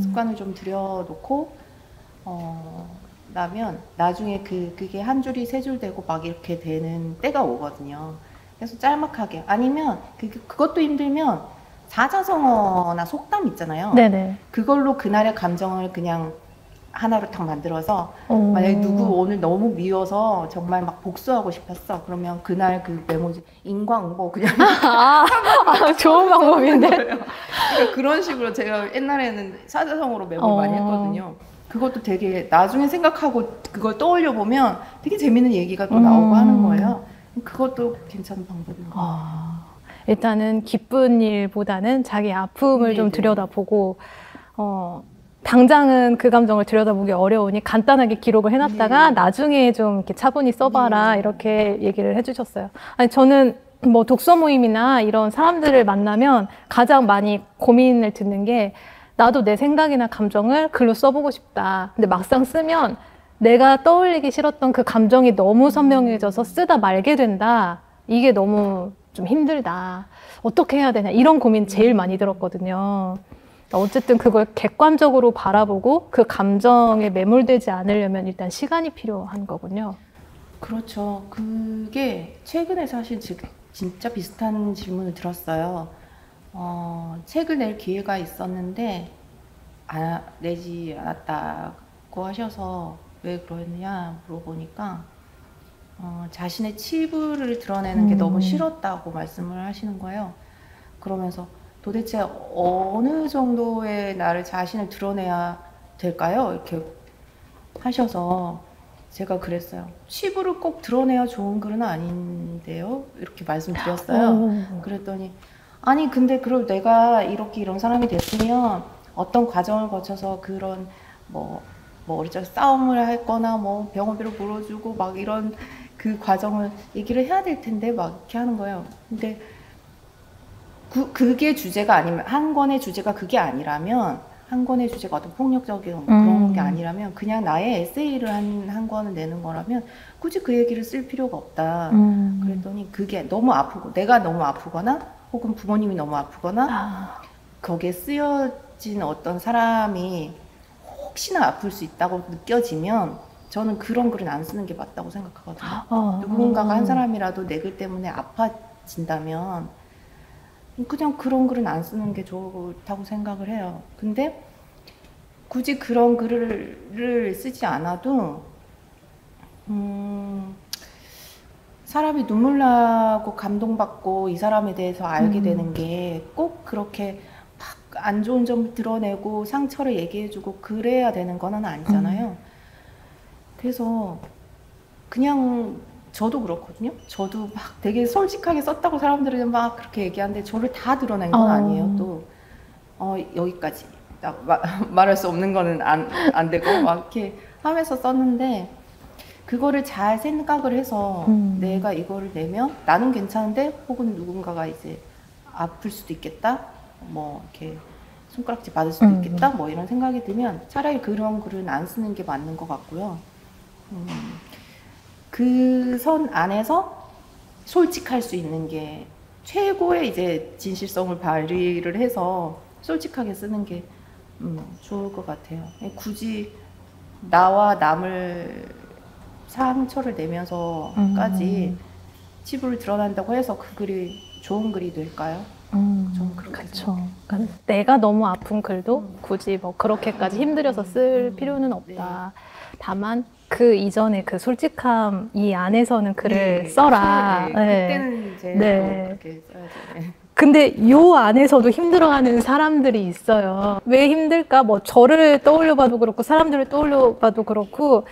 Speaker 2: 습관을 좀 들여놓고 나면 나중에 그게 한 줄이 세 줄 되고 막 이렇게 되는 때가 오거든요. 그래서 짤막하게 아니면 그것도 힘들면 사자성어나 속담 있잖아요.
Speaker 1: 네네.
Speaker 2: 그걸로 그날의 감정을 그냥 하나로 딱 만들어서 만약에 누구 오늘 너무 미워서 정말 막 복수하고 싶었어. 그러면 그날 그 메모지 인광보 그냥
Speaker 1: 좋은 방법인데.
Speaker 2: 그러니까 그런 식으로 제가 옛날에는 사자성어로 메모를 많이 했거든요. 그것도 되게 나중에 생각하고 그걸 떠올려 보면 되게 재밌는 얘기가 또 나오고 하는 거예요. 그것도 괜찮은 방법인 것 같아요.
Speaker 1: 일단은 기쁜 일보다는 자기 아픔을 좀 들여다보고 당장은 그 감정을 들여다보기 어려우니 간단하게 기록을 해놨다가 나중에 좀 이렇게 차분히 써봐라 이렇게 얘기를 해주셨어요. 아니 저는 뭐 독서 모임이나 이런 사람들을 만나면 가장 많이 고민을 듣는 게 나도 내 생각이나 감정을 글로 써보고 싶다. 근데 막상 쓰면 내가 떠올리기 싫었던 그 감정이 너무 선명해져서 쓰다 말게 된다. 이게 너무 좀 힘들다. 어떻게 해야 되냐. 이런 고민 제일 많이 들었거든요. 어쨌든 그걸 객관적으로 바라보고 그 감정에 매몰되지 않으려면 일단 시간이 필요한 거군요.
Speaker 2: 그렇죠. 그게 최근에 사실 진짜 비슷한 질문을 들었어요. 책을 낼 기회가 있었는데 내지 않았다고 하셔서 왜 그러냐 물어보니까 자신의 치부를 드러내는 게 너무 싫었다고 말씀을 하시는 거예요. 그러면서 도대체 어느 정도의 자신을 드러내야 될까요? 이렇게 하셔서 제가 그랬어요. 치부를 꼭 드러내야 좋은 글은 아닌데요? 이렇게 말씀드렸어요. 그랬더니 아니 근데 그걸 내가 이런 사람이 됐으면 어떤 과정을 거쳐서 그런 뭐 어리적에 싸움을 했거나 뭐 병원비로 물어주고 막 이런 그 과정을 얘기를 해야 될 텐데 막 이렇게 하는 거예요. 근데 그게 주제가 아니면 한 권의 주제가 그게 아니라면 한 권의 주제가 어떤 폭력적인 그런 게 아니라면 그냥 나의 에세이를 한 권을 내는 거라면 굳이 그 얘기를 쓸 필요가 없다. 그랬더니 그게 너무 아프고 내가 너무 아프거나 혹은 부모님이 너무 아프거나 거기에 쓰여진 어떤 사람이 혹시나 아플 수 있다고 느껴지면 저는 그런 글은 안 쓰는 게 맞다고 생각하거든요. 누군가가 한 사람이라도 내 글 때문에 아파진다면 그냥 그런 글은 안 쓰는 게 좋다고 생각을 해요. 근데 굳이 그런 글을 쓰지 않아도 사람이 눈물 나고 감동받고 이 사람에 대해서 알게 되는 게 꼭 그렇게 막 안 좋은 점을 드러내고 상처를 얘기해주고 그래야 되는 건 아니잖아요. 그래서 그냥 저도 그렇거든요. 저도 막 되게 솔직하게 썼다고 사람들은 막 그렇게 얘기하는데 저를 다 드러낸 건 아니에요. 또 여기까지 말할 수 없는 거는 안 되고 막 이렇게 하면서 썼는데 그거를 잘 생각을 해서 내가 이거를 내면 나는 괜찮은데 혹은 누군가가 이제 아플 수도 있겠다. 뭐 이렇게 손가락질 받을 수도 있겠다. 뭐 이런 생각이 들면 차라리 그런 글은 안 쓰는 게 맞는 것 같고요. 그 선 안에서 솔직할 수 있는 게 최고의 이제 진실성을 발휘를 해서 솔직하게 쓰는 게 좋을 것 같아요. 굳이 나와 남을 상처를 내면서까지 치부를 드러난다고 해서 그 글이 좋은 글이 될까요? 저는 그렇게
Speaker 1: 그렇죠. 그러니까 내가 너무 아픈 글도 굳이 뭐 그렇게까지 힘들여서 쓸 필요는 없다. 다만 그 이전에 그 솔직함 이 안에서는 글을 써라.
Speaker 2: 그때는 이제 그렇게 써야죠.
Speaker 1: 근데 요 안에서도 힘들어하는 사람들이 있어요. 왜 힘들까? 뭐 저를 떠올려봐도 그렇고 사람들을 떠올려봐도 그렇고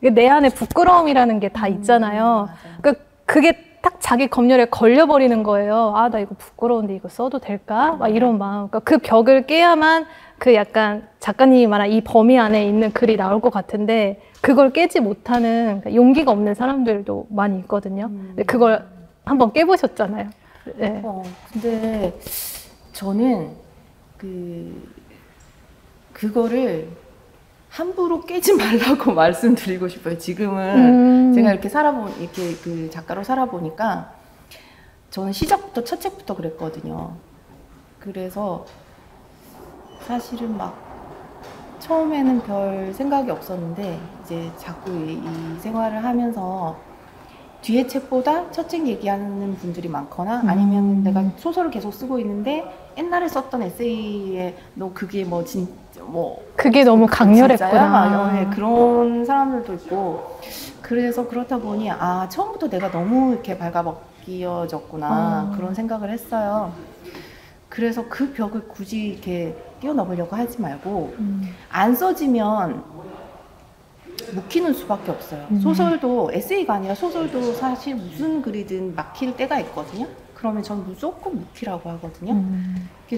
Speaker 1: 내 안에 부끄러움이라는 게 다 있잖아요. 그러니까 그게 딱 자기 검열에 걸려버리는 거예요. 아, 나 이거 부끄러운데 이거 써도 될까? 막 이런 마음. 그러니까 그 벽을 깨야만 그 약간 작가님이 말한 이 범위 안에 있는 글이 나올 것 같은데 그걸 깨지 못하는 그러니까 용기가 없는 사람들도 많이 있거든요. 근데 그걸 한번 깨보셨잖아요. 네.
Speaker 2: 근데 저는 그거를 함부로 깨지 말라고 말씀드리고 싶어요. 지금은 제가 이렇게 이렇게 그 작가로 살아보니까 저는 시작부터 첫 책부터 그랬거든요. 그래서 사실은 막 처음에는 별 생각이 없었는데 이제 자꾸 이 생활을 하면서 뒤에 책보다 첫 책 얘기하는 분들이 많거나 아니면 내가 소설을 계속 쓰고 있는데 옛날에 썼던 에세이에 너 그게 뭐
Speaker 1: 그게 너무 강렬했구나.
Speaker 2: 네, 그런 사람들도 있고 그래서 그렇다 보니 아 처음부터 내가 너무 이렇게 발가벗겨졌구나 그런 생각을 했어요. 그래서 그 벽을 굳이 이렇게 뛰어넘으려고 하지 말고 안 써지면 묵히는 수밖에 없어요. 소설도 에세이가 아니라 소설도 사실 무슨 글이든 막힐 때가 있거든요. 그러면 전 무조건 묵히라고 하거든요.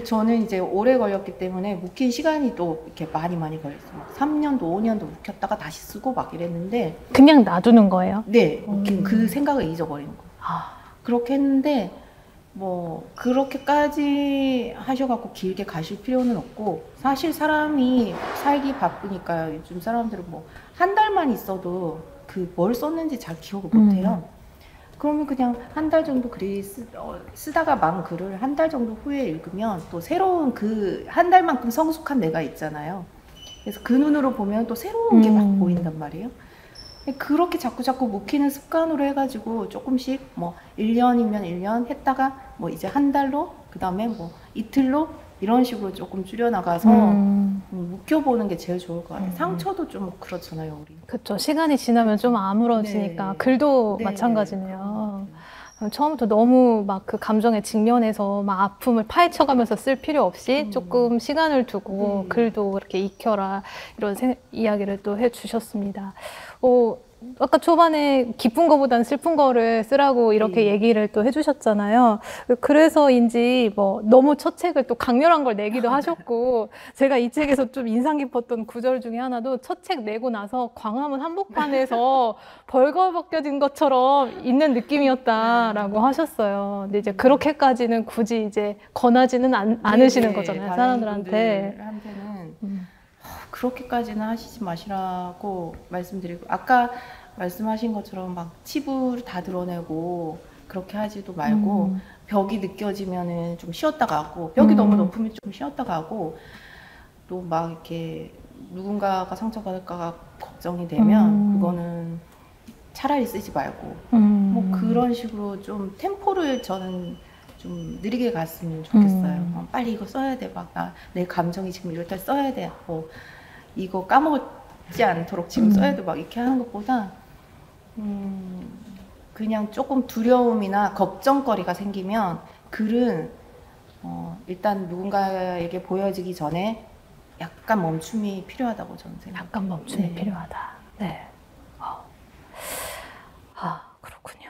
Speaker 2: 저는 이제 오래 걸렸기 때문에 묵힌 시간이 또 이렇게 많이 걸렸어요. 막 3년도 5년도 묵혔다가 다시 쓰고 막 이랬는데
Speaker 1: 그냥 놔두는 거예요?
Speaker 2: 네, 그 생각을 잊어버리는 거예요. 그렇게 했는데 뭐 그렇게까지 하셔갖고 길게 가실 필요는 없고 사실 사람이 살기 바쁘니까 요즘 사람들은 뭐 한 달만 있어도 그 뭘 썼는지 잘 기억을 못해요. 그러면 그냥 한 달 정도 쓰다가 망 글을 한 달 정도 후에 읽으면 또 새로운 그 한 달만큼 성숙한 내가 있잖아요. 그래서 그 눈으로 보면 또 새로운 게 막 보인단 말이에요. 그렇게 자꾸 묵히는 습관으로 해가지고 조금씩 뭐 1년이면 1년 했다가 뭐 이제 한 달로 그 다음에 뭐 이틀로 이런 식으로 조금 줄여나가서 묵혀보는 게 제일 좋을 것 같아요. 상처도 좀 그렇잖아요, 우리.
Speaker 1: 그렇죠. 시간이 지나면 좀 아물어지니까
Speaker 2: 네.
Speaker 1: 글도
Speaker 2: 네.
Speaker 1: 마찬가지네요. 처음부터 너무 막 그 감정에 직면해서 막 아픔을 파헤쳐가면서 쓸 필요 없이 조금 시간을 두고 글도 이렇게 익혀라 이런 이야기를 또 해주셨습니다. 아까 초반에 기쁜 거보다는 슬픈 거를 쓰라고 이렇게 얘기를 또 해주셨잖아요. 그래서인지 뭐 너무 첫 책을 또 강렬한 걸 내기도 하셨고 제가 이 책에서 좀 인상 깊었던 구절 중에 하나도 첫 책 내고 나서 광화문 한복판에서 벌거벗겨진 것처럼 있는 느낌이었다라고 하셨어요. 근데 이제 그렇게까지는 굳이 이제 권하지는 않으시는 거잖아요, 사람들한테.
Speaker 2: 한테는 그렇게까지는 하시지 마시라고 말씀드리고, 아까 말씀하신 것처럼 막 치부를 다 드러내고 그렇게 하지도 말고 벽이 느껴지면은 좀 쉬었다 가고, 벽이 너무 높으면 좀 쉬었다 가고, 또 막 이렇게 누군가가 상처받을까 걱정이 되면 그거는 차라리 쓰지 말고 뭐 그런 식으로 좀 템포를 저는 좀 느리게 갔으면 좋겠어요. 빨리 이거 써야 돼. 막 내 감정이 지금 이럴 때 써야 돼. 뭐 이거 까먹지 않도록 지금 써야 돼. 막 이렇게 하는 것보다 그냥 조금 두려움이나 걱정거리가 생기면 글은 일단 누군가에게 보여지기 전에 약간 멈춤이 필요하다고 저는 생각해요.
Speaker 1: 약간 멈춤이
Speaker 2: 네.
Speaker 1: 필요하다. 네. 그렇군요.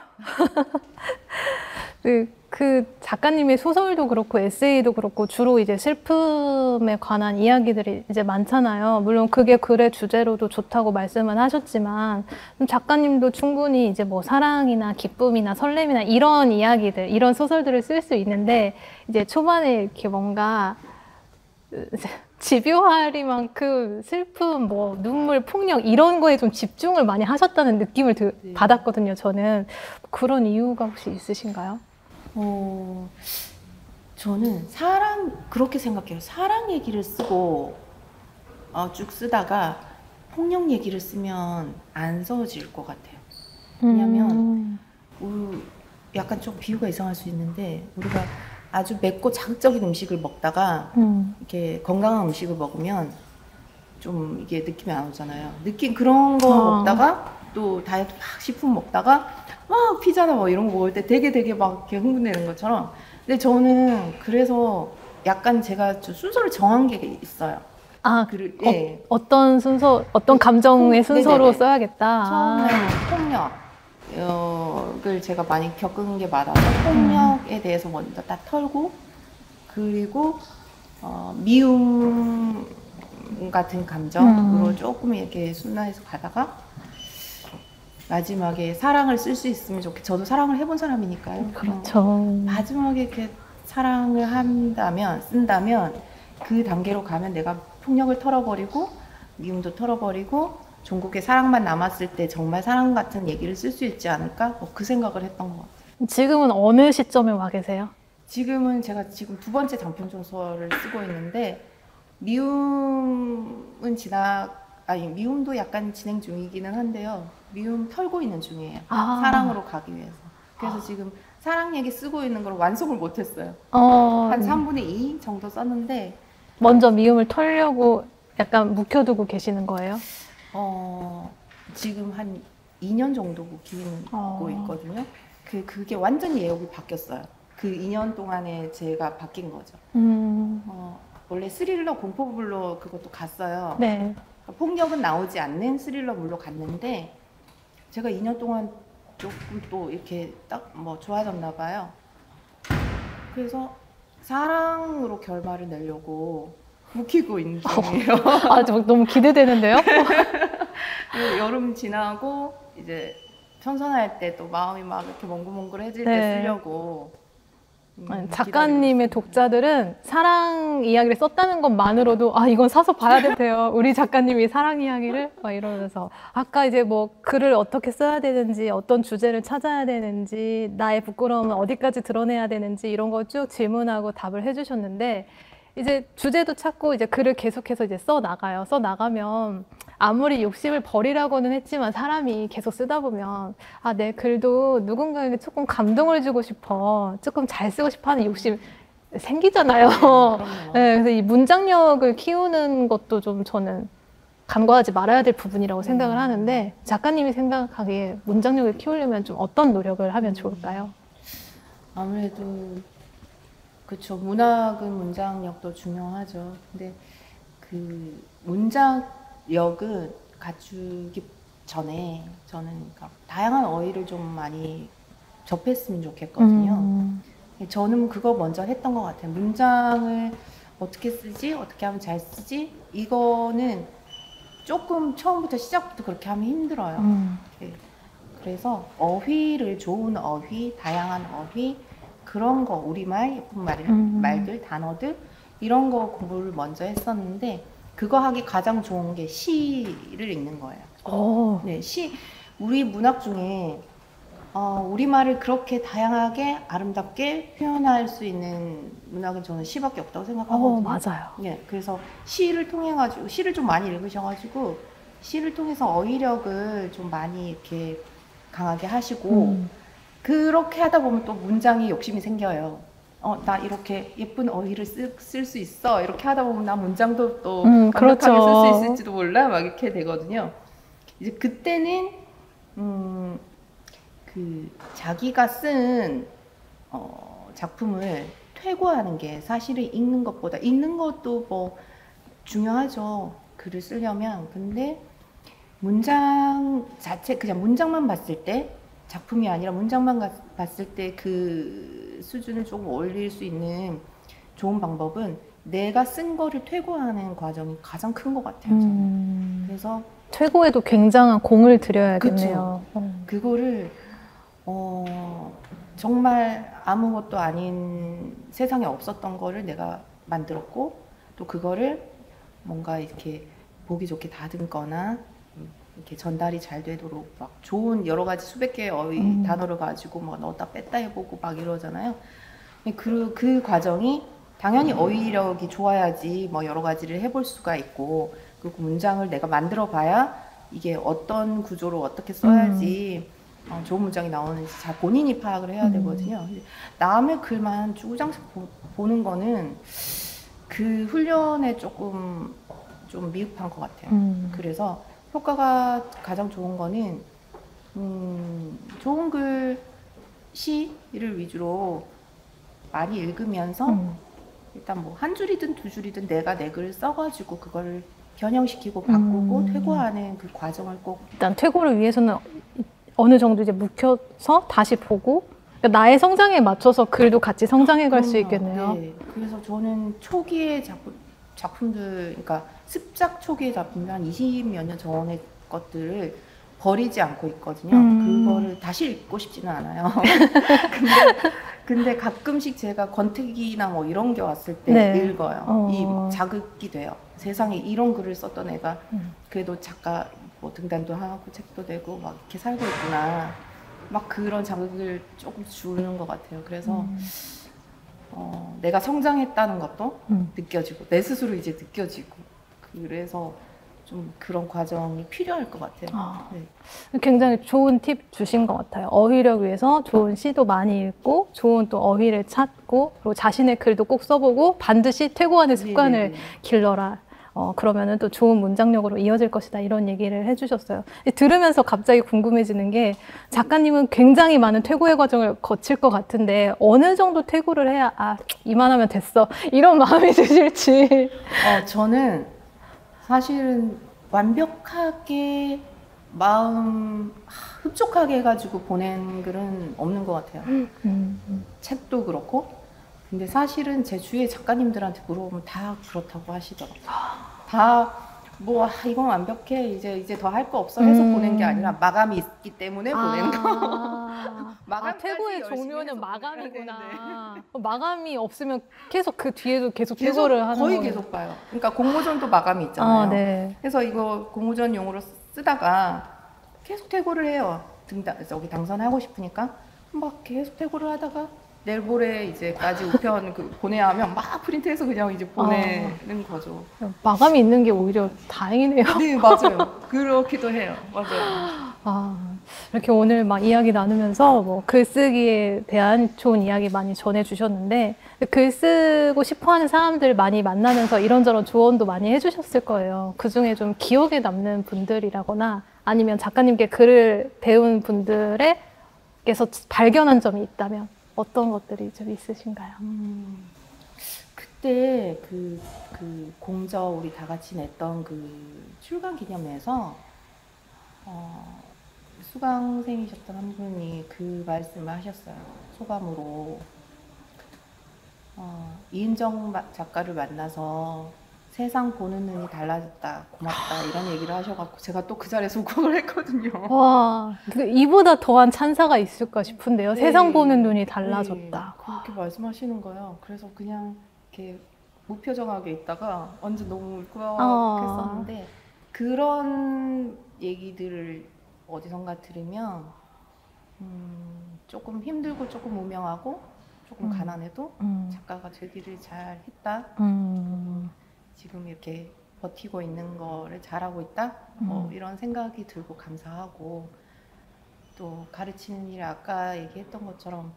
Speaker 1: 그 작가님의 소설도 그렇고 에세이도 그렇고 주로 이제 슬픔에 관한 이야기들이 이제 많잖아요. 물론 그게 글의 주제로도 좋다고 말씀은 하셨지만 작가님도 충분히 이제 뭐 사랑이나 기쁨이나 설렘이나 이런 이야기들, 이런 소설들을 쓸 수 있는데 이제 초반에 이렇게 뭔가 집요하리만큼 슬픔, 뭐 눈물, 폭력 이런 거에 좀 집중을 많이 하셨다는 느낌을
Speaker 2: 네.
Speaker 1: 받았거든요. 저는 그런 이유가 혹시 있으신가요?
Speaker 2: 저는 그렇게 생각해요. 사랑 얘기를 쓰고 쭉 쓰다가 폭력 얘기를 쓰면 안 써질 것 같아요. 왜냐면 약간 좀 비유가 이상할 수 있는데, 우리가 아주 맵고 자극적인 음식을 먹다가 이렇게 건강한 음식을 먹으면 좀 이게 느낌이 안 오잖아요. 그런 거 먹다가 또 다이어트 막 식품 먹다가 막 피자나 뭐 이런 거 먹을 때 되게 막 이렇게 흥분되는 것처럼. 근데 저는 그래서 약간 제가 순서를 정한 게 있어요. 예.
Speaker 1: 어떤 순서, 어떤 감정의 순서로
Speaker 2: 네네네.
Speaker 1: 써야겠다.
Speaker 2: 처음에 폭력을 제가 많이 겪은 게 많아서 폭력에 대해서 먼저 딱 털고, 그리고 미움 같은 감정으로 조금 이렇게 순화해서 가다가 마지막에 사랑을 쓸 수 있으면 좋겠어요. 저도 사랑을 해본 사람이니까요.
Speaker 1: 그렇죠.
Speaker 2: 마지막에 이렇게 사랑을 쓴다면 그 단계로 가면 내가 폭력을 털어버리고 미움도 털어버리고 종국의 사랑만 남았을 때 정말 사랑 같은 얘기를 쓸 수 있지 않을까? 그 생각을 했던 것 같아요.
Speaker 1: 지금은 어느 시점에 와 계세요?
Speaker 2: 지금은 제가 두 번째 단편 소설을 쓰고 있는데, 미움도 약간 진행 중이기는 한데요. 미움 털고 있는 중이에요. 사랑으로 가기 위해서. 그래서 지금 사랑 얘기 쓰고 있는 걸 완성을 못했어요. 한 3분의 2 정도 썼는데.
Speaker 1: 먼저 미움을 털려고 약간 묵혀두고 계시는 거예요?
Speaker 2: 지금 한 2년 정도 묵히고 있거든요. 그게 완전히 내용이 바뀌었어요. 그 2년 동안에 제가 바뀐 거죠. 원래 스릴러 공포물로 그것도 갔어요.
Speaker 1: 네.
Speaker 2: 폭력은 나오지 않는 스릴러물로 갔는데, 제가 2년 동안 조금 또 이렇게 딱 뭐 좋아졌나 봐요. 그래서 사랑으로 결말을 내려고 묵히고 있는 중이에요.
Speaker 1: 너무 기대되는데요?
Speaker 2: 여름 지나고 이제 선선할 때 또 마음이 막 이렇게 몽글몽글해질
Speaker 1: 네.
Speaker 2: 때 쓰려고.
Speaker 1: 작가님의 독자들은 사랑 이야기를 썼다는 것만으로도 이건 사서 봐야 된대요. 우리 작가님이 사랑 이야기를 막 이러면서 아까 이제 뭐 글을 어떻게 써야 되는지, 어떤 주제를 찾아야 되는지, 나의 부끄러움은 어디까지 드러내야 되는지 이런 거 쭉 질문하고 답을 해주셨는데, 이제 주제도 찾고 이제 글을 계속해서 이제 써 나가면 아무리 욕심을 버리라고는 했지만 사람이 계속 쓰다 보면 내 글도 누군가에게 조금 감동을 주고 싶어, 조금 잘 쓰고 싶어 하는 욕심 생기잖아요. 네, 그래서 이 문장력을 키우는 것도 좀 저는 간과하지 말아야 될 부분이라고 생각을 하는데, 작가님이 생각하기에 문장력을 키우려면 좀 어떤 노력을 하면 좋을까요?
Speaker 2: 아무래도 그렇죠. 문학은 문장력도 중요하죠. 근데 그 문장력은 갖추기 전에 저는 다양한 어휘를 좀 많이 접했으면 좋겠거든요. 저는 그거 먼저 했던 것 같아요. 문장을 어떻게 쓰지? 어떻게 하면 잘 쓰지? 이거는 조금 처음부터 시작부터 그렇게 하면 힘들어요. 그래서 좋은 어휘, 다양한 어휘, 그런 거, 우리말, 예쁜 말들, 단어들, 이런 거 공부를 먼저 했었는데, 그거 하기 가장 좋은 게 시를 읽는 거예요.
Speaker 1: 오.
Speaker 2: 네, 우리 문학 중에 우리말을 그렇게 다양하게 아름답게 표현할 수 있는 문학은 저는 시밖에 없다고 생각하거든요.
Speaker 1: 맞아요.
Speaker 2: 네, 그래서 시를 통해 가지고 시를 좀 많이 읽으셔가지고 시를 통해서 어휘력을 좀 많이 이렇게 강하게 하시고 그렇게 하다 보면 또 문장이 욕심이 생겨요. 나 이렇게 예쁜 어휘를 쓸 수 있어. 이렇게 하다 보면 나 문장도 또 완벽하게
Speaker 1: 그렇죠.
Speaker 2: 쓸 수 있을지도 몰라. 막 이렇게 되거든요. 이제 그때는 그 자기가 쓴 작품을 퇴고하는 게 사실은 읽는 것보다 읽는 것도 뭐 중요하죠. 글을 쓰려면. 근데 문장 자체 그냥 문장만 봤을 때 작품이 아니라 문장만 봤을 때 그 수준을 조금 올릴 수 있는 좋은 방법은 내가 쓴 거를 퇴고하는 과정이 가장 큰 것 같아요. 저는. 그래서
Speaker 1: 퇴고에도 굉장한 공을 들여야겠네요.
Speaker 2: 그거를 정말 아무것도 아닌 세상에 없었던 거를 내가 만들었고 또 그거를 뭔가 이렇게 보기 좋게 다듬거나 이렇게 전달이 잘 되도록 막 좋은 여러 가지 수백 개의 어휘 단어를 가지고 막 넣었다 뺐다 해보고 막 이러잖아요. 그 과정이 당연히 어휘력이 좋아야지 뭐 여러 가지를 해볼 수가 있고 그리고 문장을 내가 만들어 봐야 이게 어떤 구조로 어떻게 써야지 좋은 문장이 나오는지 잘 본인이 파악을 해야 되거든요. 근데 남의 글만 주구장창 보는 거는 그 훈련에 조금 좀 미흡한 것 같아요. 그래서 효과가 가장 좋은 거는 좋은 글, 시를 위주로 많이 읽으면서 일단 뭐 한 줄이든 두 줄이든 내가 내 글을 써가지고 그거를 변형시키고 바꾸고 퇴고하는 그 과정을 꼭
Speaker 1: 일단 퇴고를 위해서는 어느 정도 이제 묵혀서 다시 보고 그러니까 나의 성장에 맞춰서 글도 같이 성장해 갈 수 있겠네요.
Speaker 2: 네. 그래서 저는 초기의 작품들, 그러니까 습작 초기의 작품들 한 20몇 년 전의 것들을 버리지 않고 있거든요. 그거를 다시 읽고 싶지는 않아요. 근데 가끔씩 제가 권태기나 뭐 이런 게 왔을 때 읽어요. 이 자극이 돼요. 세상에 이런 글을 썼던 애가 그래도 작가 뭐 등단도 하고 책도 내고 막 이렇게 살고 있구나. 막 그런 자극을 조금 주는 것 같아요. 그래서 내가 성장했다는 것도 느껴지고 내 스스로 이제 느껴지고 그래서 좀 그런 과정이 필요할 것 같아요. 네.
Speaker 1: 굉장히 좋은 팁 주신 것 같아요. 어휘력 위해서 좋은 시도 많이 읽고 좋은 또 어휘를 찾고 그리고 자신의 글도 꼭 써보고 반드시 퇴고하는 습관을 길러라. 그러면은 또 좋은 문장력으로 이어질 것이다 이런 얘기를 해주셨어요. 들으면서 갑자기 궁금해지는 게 작가님은 굉장히 많은 퇴고의 과정을 거칠 것 같은데 어느 정도 퇴고를 해야 이만하면 됐어 이런 마음이 드실지.
Speaker 2: 저는 사실은 완벽하게 마음 흡족하게 해가지고 보낸 글은 없는 것 같아요. 책도 그렇고. 근데 사실은 제 주위의 작가님들한테 물어보면 다 그렇다고 하시더라고요. 다 뭐 이건 완벽해 이제 더 할 거 없어 해서 보낸 게 아니라 마감이 있기 때문에 보낸 거.
Speaker 1: 퇴고의 종료는 마감이구나. 마감이 없으면 계속 그 뒤에도 계속 퇴고를 하는
Speaker 2: 거의
Speaker 1: 거예요.
Speaker 2: 계속 봐요. 그러니까 공모전도 마감이 있잖아요.
Speaker 1: 네.
Speaker 2: 그래서 이거 공모전용으로 쓰다가 계속 퇴고를 해요. 당선하고 싶으니까 막 계속 퇴고를 하다가 내일 모레 이제까지 우편 보내야 하면 막 프린트해서 그냥 이제 보내는 거죠.
Speaker 1: 마감이 있는 게 오히려 다행이네요.
Speaker 2: 네, 맞아요. 그렇기도 해요. 맞아요.
Speaker 1: 이렇게 오늘 막 이야기 나누면서 뭐 글쓰기에 대한 좋은 이야기 많이 전해주셨는데 글 쓰고 싶어하는 사람들 많이 만나면서 이런저런 조언도 많이 해주셨을 거예요. 그중에 좀 기억에 남는 분들이라거나 아니면 작가님께 글을 배운 분들에게서 발견한 점이 있다면 어떤 것들이 좀 있으신가요?
Speaker 2: 그때 그 공저 우리 다 같이 냈던 그 출간 기념회에서 수강생이셨던 한 분이 그 말씀을 하셨어요. 소감으로 이은정 작가를 만나서 세상 보는 눈이 달라졌다, 고맙다 이런 얘기를 하셔갖고 제가 또 그 자리에서 우걱을 했거든요.
Speaker 1: 와, 이보다 더한 찬사가 있을까 싶은데요.
Speaker 2: 네.
Speaker 1: 세상 보는 눈이 달라졌다.
Speaker 2: 네, 그렇게 말씀하시는 거예요. 그래서 그냥 이렇게 무표정하게 있다가 완전 너무 울컥했었는데 그런 얘기들을 어디선가 들으면 조금 힘들고 조금 무명하고 조금 가난해도 작가가 되기를 잘 했다. 지금 이렇게 버티고 있는 거를 잘하고 있다. 뭐 이런 생각이 들고 감사하고 또 가르치는 일이 아까 얘기했던 것처럼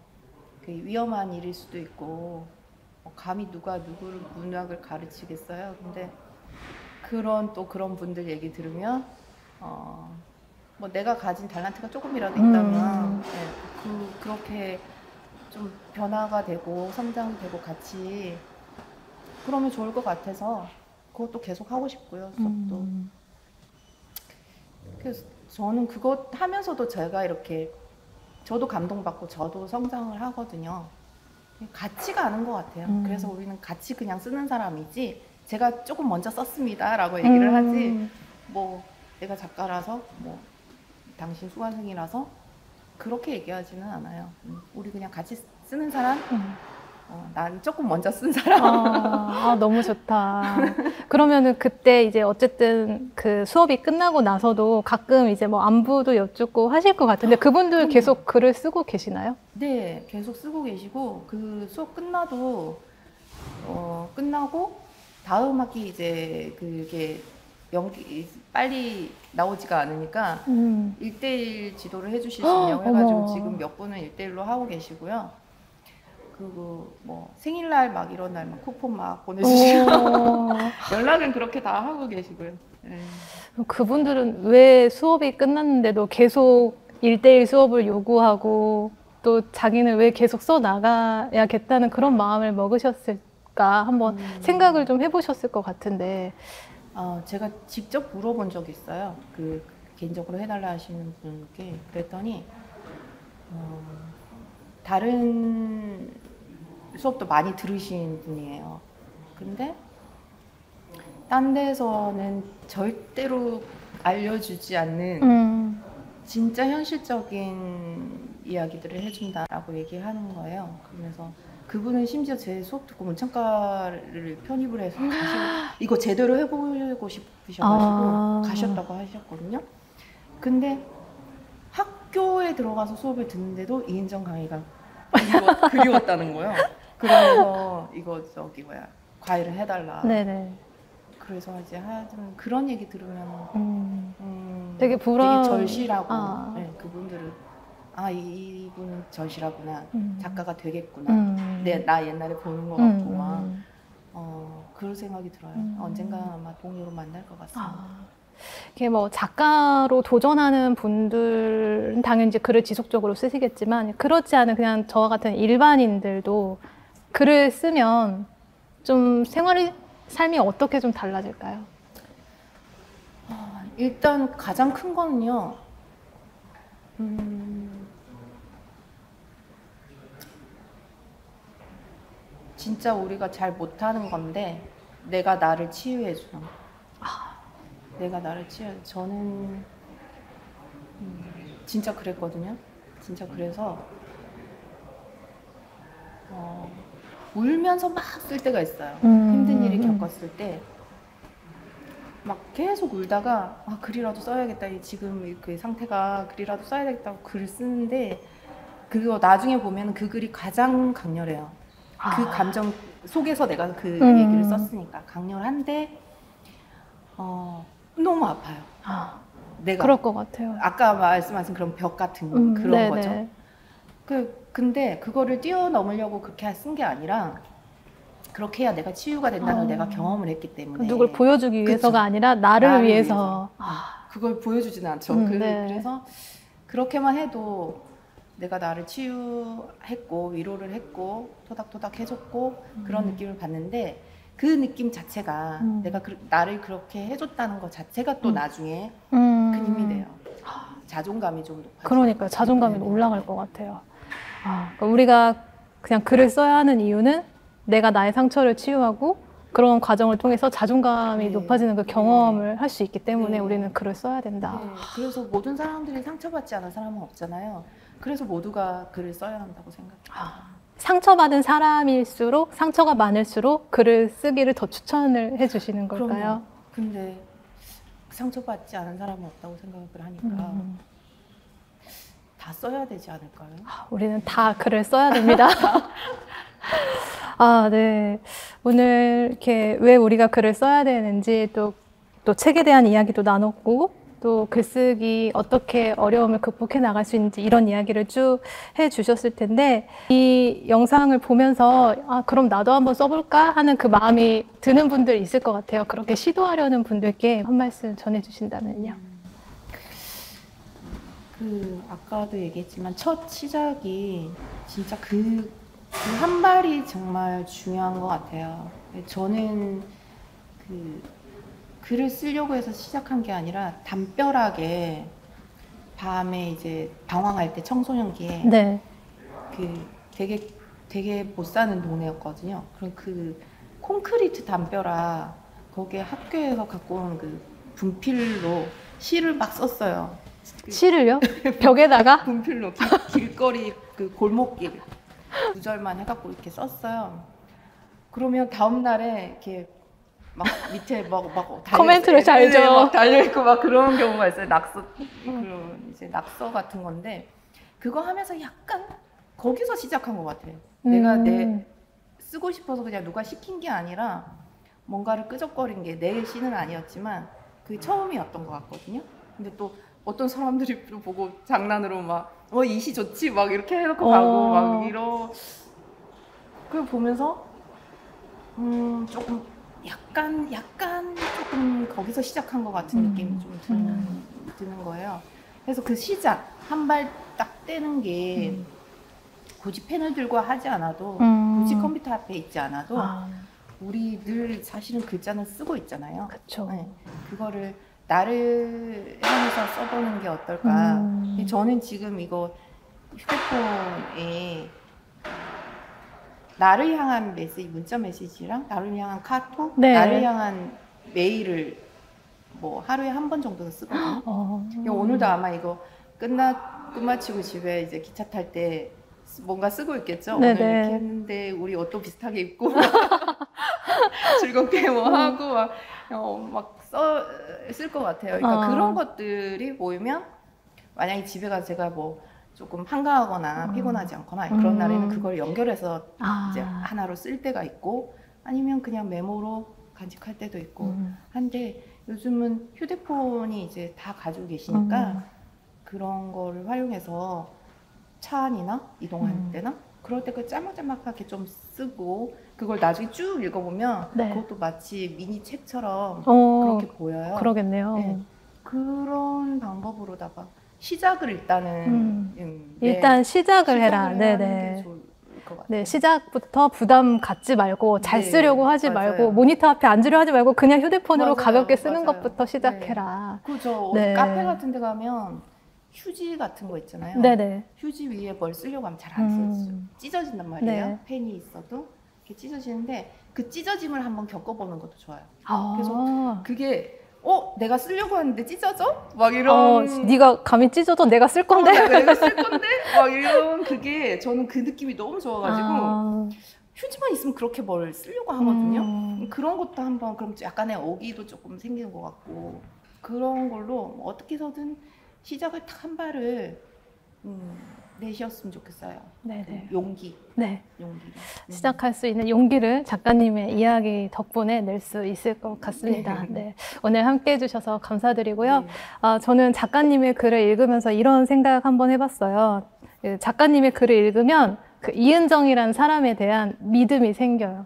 Speaker 2: 그 위험한 일일 수도 있고 감히 누가 누구를 문학을 가르치겠어요. 근데 그런 분들 얘기 들으면 뭐 내가 가진 탤런트가 조금이라도 있다면 그렇게 좀 변화가 되고 성장되고 같이 그러면 좋을 것 같아서 그것도 계속 하고 싶고요. 수업도. 그래서 저는 그것 하면서도 제가 이렇게 저도 감동받고 저도 성장을 하거든요. 같이 가는 것 같아요. 그래서 우리는 같이 그냥 쓰는 사람이지 제가 조금 먼저 썼습니다 라고 얘기를 하지 뭐 내가 작가라서 뭐 당신 수강생이라서 그렇게 얘기하지는 않아요. 우리 그냥 같이 쓰는 사람? 난 조금 먼저 쓴 사람.
Speaker 1: 너무 좋다. 그러면은 그때 이제 어쨌든 그 수업이 끝나고 나서도 가끔 이제 뭐 안부도 여쭙고 하실 것 같은데 그분들 계속 글을 쓰고 계시나요?
Speaker 2: 네, 계속 쓰고 계시고 그 수업 끝나도 끝나고 다음 학기 이제 그게 연기 빨리 나오지가 않으니까 1대1 지도를 해주실 수 있냐고 해가지고 지금 몇 분은 1대1로 하고 계시고요. 그리고 뭐 생일날 막 이런 날 막 쿠폰 막 보내주시고 연락은 그렇게 다 하고 계시고요. 네.
Speaker 1: 그분들은 왜 수업이 끝났는데도 계속 1대1 수업을 요구하고 또 자기는 왜 계속 써나가야겠다는 그런 마음을 먹으셨을까 한번 생각을 좀 해보셨을 것 같은데
Speaker 2: 제가 직접 물어본 적이 있어요. 그 개인적으로 해달라 하시는 분께 그랬더니 다른 수업도 많이 들으신 분이에요. 근데 딴 데서는 절대로 알려주지 않는 진짜 현실적인 이야기들을 해준다라고 얘기하는 거예요. 그러면서 그분은 심지어 제 수업 듣고 문창과를 편입을 해서 이거 제대로 해보고 싶으셔가지고 가셨다고 하셨거든요. 근데 학교에 들어가서 수업을 듣는데도 이인정 강의가 그리웠다는 거예요. 그러면서 이거 과외를 해달라.
Speaker 1: 네네.
Speaker 2: 그래서 이제 하여튼 그런 얘기 들으면
Speaker 1: 되게
Speaker 2: 되게 절실하고 네, 그분들은 이분은 절실하구나. 작가가 되겠구나. 나 옛날에 보는 것 같고 막 그런 생각이 들어요. 언젠가 아마 동료로 만날 것 같습니다.
Speaker 1: 이게 뭐 작가로 도전하는 분들은 당연히 이제 글을 지속적으로 쓰시겠지만 그렇지 않은 그냥 저와 같은 일반인들도 글을 쓰면 좀 삶이 어떻게 좀 달라질까요?
Speaker 2: 일단 가장 큰 거는요. 진짜 우리가 잘 못하는 건데 내가 나를 치유해 주는 거. 내가 나를 치유해. 저는 진짜 그랬거든요. 진짜 그래서 울면서 막 쓸 때가 있어요. 힘든 일을 겪었을 때 막 계속 울다가 글이라도 써야겠다. 지금 그 상태가 글이라도 써야 되겠다고 글을 쓰는데 그거 나중에 보면 그 글이 가장 강렬해요. 그 감정 속에서 내가 그 얘기를 썼으니까 강렬한데 너무 아파요. 내가
Speaker 1: 그럴 것 같아요.
Speaker 2: 아까 말씀하신 그런 벽 같은 그런
Speaker 1: 네네.
Speaker 2: 거죠. 근데 그거를 뛰어넘으려고 그렇게 쓴 게 아니라 그렇게 해야 내가 치유가 된다는 걸 내가 경험을 했기 때문에
Speaker 1: 누굴 보여주기 위해서가 아니라 나를 위해서.
Speaker 2: 그걸 보여주지는 않죠.
Speaker 1: 네.
Speaker 2: 그래서 그렇게만 해도 내가 나를 치유했고 위로를 했고 토닥토닥 해줬고 그런 느낌을 받는데 그 느낌 자체가 내가 나를 그렇게 해줬다는 것 자체가 또 나중에 큰 힘이 돼요. 자존감이 좀 높아져요.
Speaker 1: 그러니까요. 자존감이 올라갈 것 같아요. 그러니까 우리가 그냥 글을 써야 하는 이유는 내가 나의 상처를 치유하고 그런 과정을 통해서 자존감이 높아지는 그 경험을 할 수 있기 때문에 우리는 글을 써야 된다.
Speaker 2: 그래서 모든 사람들이 상처받지 않은 사람은 없잖아요. 그래서 모두가 글을 써야 한다고 생각해요.
Speaker 1: 상처받은 사람일수록 상처가 많을수록 글을 쓰기를 더 추천을 해주시는 걸까요?
Speaker 2: 그럼요. 근데 상처받지 않은 사람은 없다고 생각을 하니까 다 써야 되지 않을까요?
Speaker 1: 우리는 다 글을 써야 됩니다. 아, 네. 오늘 이렇게 왜 우리가 글을 써야 되는지 또 책에 대한 이야기도 나눴고 또 글쓰기 어떻게 어려움을 극복해 나갈 수 있는지 이런 이야기를 쭉 해주셨을 텐데 이 영상을 보면서 아, 그럼 나도 한번 써볼까 하는 그 마음이 드는 분들 있을 것 같아요. 그렇게 시도하려는 분들께 한 말씀 전해주신다면요.
Speaker 2: 아까도 얘기했지만 첫 시작이 진짜 그 한 발이 정말 중요한 것 같아요. 저는 글을 쓰려고 해서 시작한 게 아니라 담벼락에 밤에 이제 방황할 때 청소년기에
Speaker 1: 네.
Speaker 2: 되게 못 사는 동네였거든요. 그럼 그 콘크리트 담벼락 거기에 학교에서 갖고 온 그 분필로 시를 막 썼어요.
Speaker 1: 시를요? 벽에다가?
Speaker 2: 분필로 길거리 그 골목길 구절만 해갖고 이렇게 썼어요. 그러면 다음 날에 이렇게 막 밑에 막
Speaker 1: 코멘트를 잘 줘.
Speaker 2: 막 달려있고 막 그런 경우가 있어요. 그런 이제 낙서 같은 건데 그거 하면서 약간 거기서 시작한 것 같아요. 내가 쓰고 싶어서 그냥 누가 시킨 게 아니라 뭔가를 끄적거린 게 내 시는 아니었지만 그게 처음이었던 것 같거든요. 근데 또 어떤 사람들이 보고 장난으로 막 이 시 좋지 막 이렇게 해놓고 가고 막 그걸 보면서 조금 약간 조금 거기서 시작한 것 같은 느낌이 좀 드는 거예요. 그래서 그 시작 한 발 딱 떼는 게 굳이 펜을 들고 하지 않아도 굳이 컴퓨터 앞에 있지 않아도 우리 늘 사실은 글자는 쓰고 있잖아요.
Speaker 1: 그렇죠.
Speaker 2: 네, 그거를 나를 향해서 써보는 게 어떨까. 저는 지금 이거 휴대폰에 나를 향한 메시지, 문자 메시지랑 나를 향한 카톡,
Speaker 1: 네.
Speaker 2: 나를 향한 메일을 뭐 하루에 한 번 정도는 쓰거든요. 오늘도 아마 이거 끝마치고 집에 이제 기차 탈 때 뭔가 쓰고 있겠죠.
Speaker 1: 네네.
Speaker 2: 오늘 이렇게 했는데 우리 옷도 비슷하게 입고 즐겁게 뭐 하고 막 쓸 것 같아요. 그러니까 그런 것들이 모이면 만약에 집에 가서 제가 뭐 조금 한가하거나 피곤하지 않거나 그런 날에는 그걸 연결해서 이제 하나로 쓸 때가 있고 아니면 그냥 메모로 간직할 때도 있고 한데 요즘은 휴대폰이 이제 다 가지고 계시니까 그런 거를 활용해서 차 안이나 이동할 때나 그럴 때 그 짤막짤막하게 좀 쓰고 그걸 나중에 쭉 읽어보면
Speaker 1: 네.
Speaker 2: 그것도 마치 미니 책처럼 그렇게 보여요.
Speaker 1: 그러겠네요.
Speaker 2: 네. 그런 방법으로다가 시작을 일단은
Speaker 1: 일단 시작을 해라.
Speaker 2: 하는
Speaker 1: 네네.
Speaker 2: 게 좋을 것 같아요.
Speaker 1: 네, 시작부터 부담 갖지 말고 잘
Speaker 2: 네,
Speaker 1: 쓰려고 하지
Speaker 2: 맞아요.
Speaker 1: 말고 모니터 앞에 앉으려 하지 말고 그냥 휴대폰으로
Speaker 2: 맞아요,
Speaker 1: 가볍게 쓰는
Speaker 2: 맞아요.
Speaker 1: 것부터 시작해라.
Speaker 2: 그죠.
Speaker 1: 네.
Speaker 2: 카페 같은 데 가면 휴지 같은 거 있잖아요.
Speaker 1: 네네.
Speaker 2: 휴지 위에 뭘 쓰려고 하면 잘 안 써지죠. 찢어진단 말이에요.
Speaker 1: 네.
Speaker 2: 펜이 있어도 이렇게 찢어지는데 그 찢어짐을 한번 겪어보는 것도 좋아요.
Speaker 1: 아.
Speaker 2: 그래서 그게 내가 쓰려고 하는데 찢어져? 막 이런
Speaker 1: 네가 감히 찢어도 내가 쓸 건데?
Speaker 2: 내가 쓸 건데? 막 이런 그게 저는 그 느낌이 너무 좋아가지고 휴지만 있으면 그렇게 뭘 쓰려고 하거든요. 그런 것도 한번 그럼 약간의 어기도 조금 생기는 것 같고 그런 걸로 어떻게 해서든 시작을 딱 한 발을 내셨으면 좋겠어요.
Speaker 1: 네네.
Speaker 2: 용기.
Speaker 1: 네.
Speaker 2: 용기를.
Speaker 1: 시작할 수 있는 용기를 작가님의 이야기 덕분에 낼 수 있을 것 같습니다. 네. 오늘 함께 해주셔서 감사드리고요.
Speaker 2: 네.
Speaker 1: 저는 작가님의 글을 읽으면서 이런 생각 한번 해봤어요. 작가님의 글을 읽으면 그 이은정이라는 사람에 대한 믿음이 생겨요.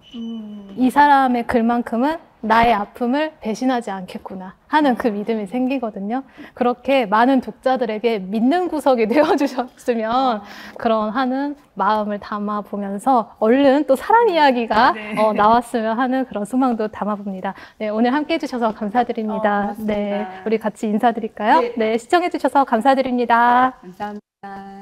Speaker 1: 이 사람의 글만큼은 나의 아픔을 배신하지 않겠구나 하는 그 믿음이 생기거든요. 그렇게 많은 독자들에게 믿는 구석이 되어주셨으면 그런 하는 마음을 담아보면서 얼른 또 사랑 이야기가 나왔으면 하는 그런 소망도 담아봅니다. 네, 오늘 함께 해주셔서 감사드립니다.
Speaker 2: 고맙습니다.
Speaker 1: 네, 우리 같이 인사드릴까요?
Speaker 2: 네.
Speaker 1: 네, 시청해주셔서 감사드립니다.
Speaker 2: 감사합니다.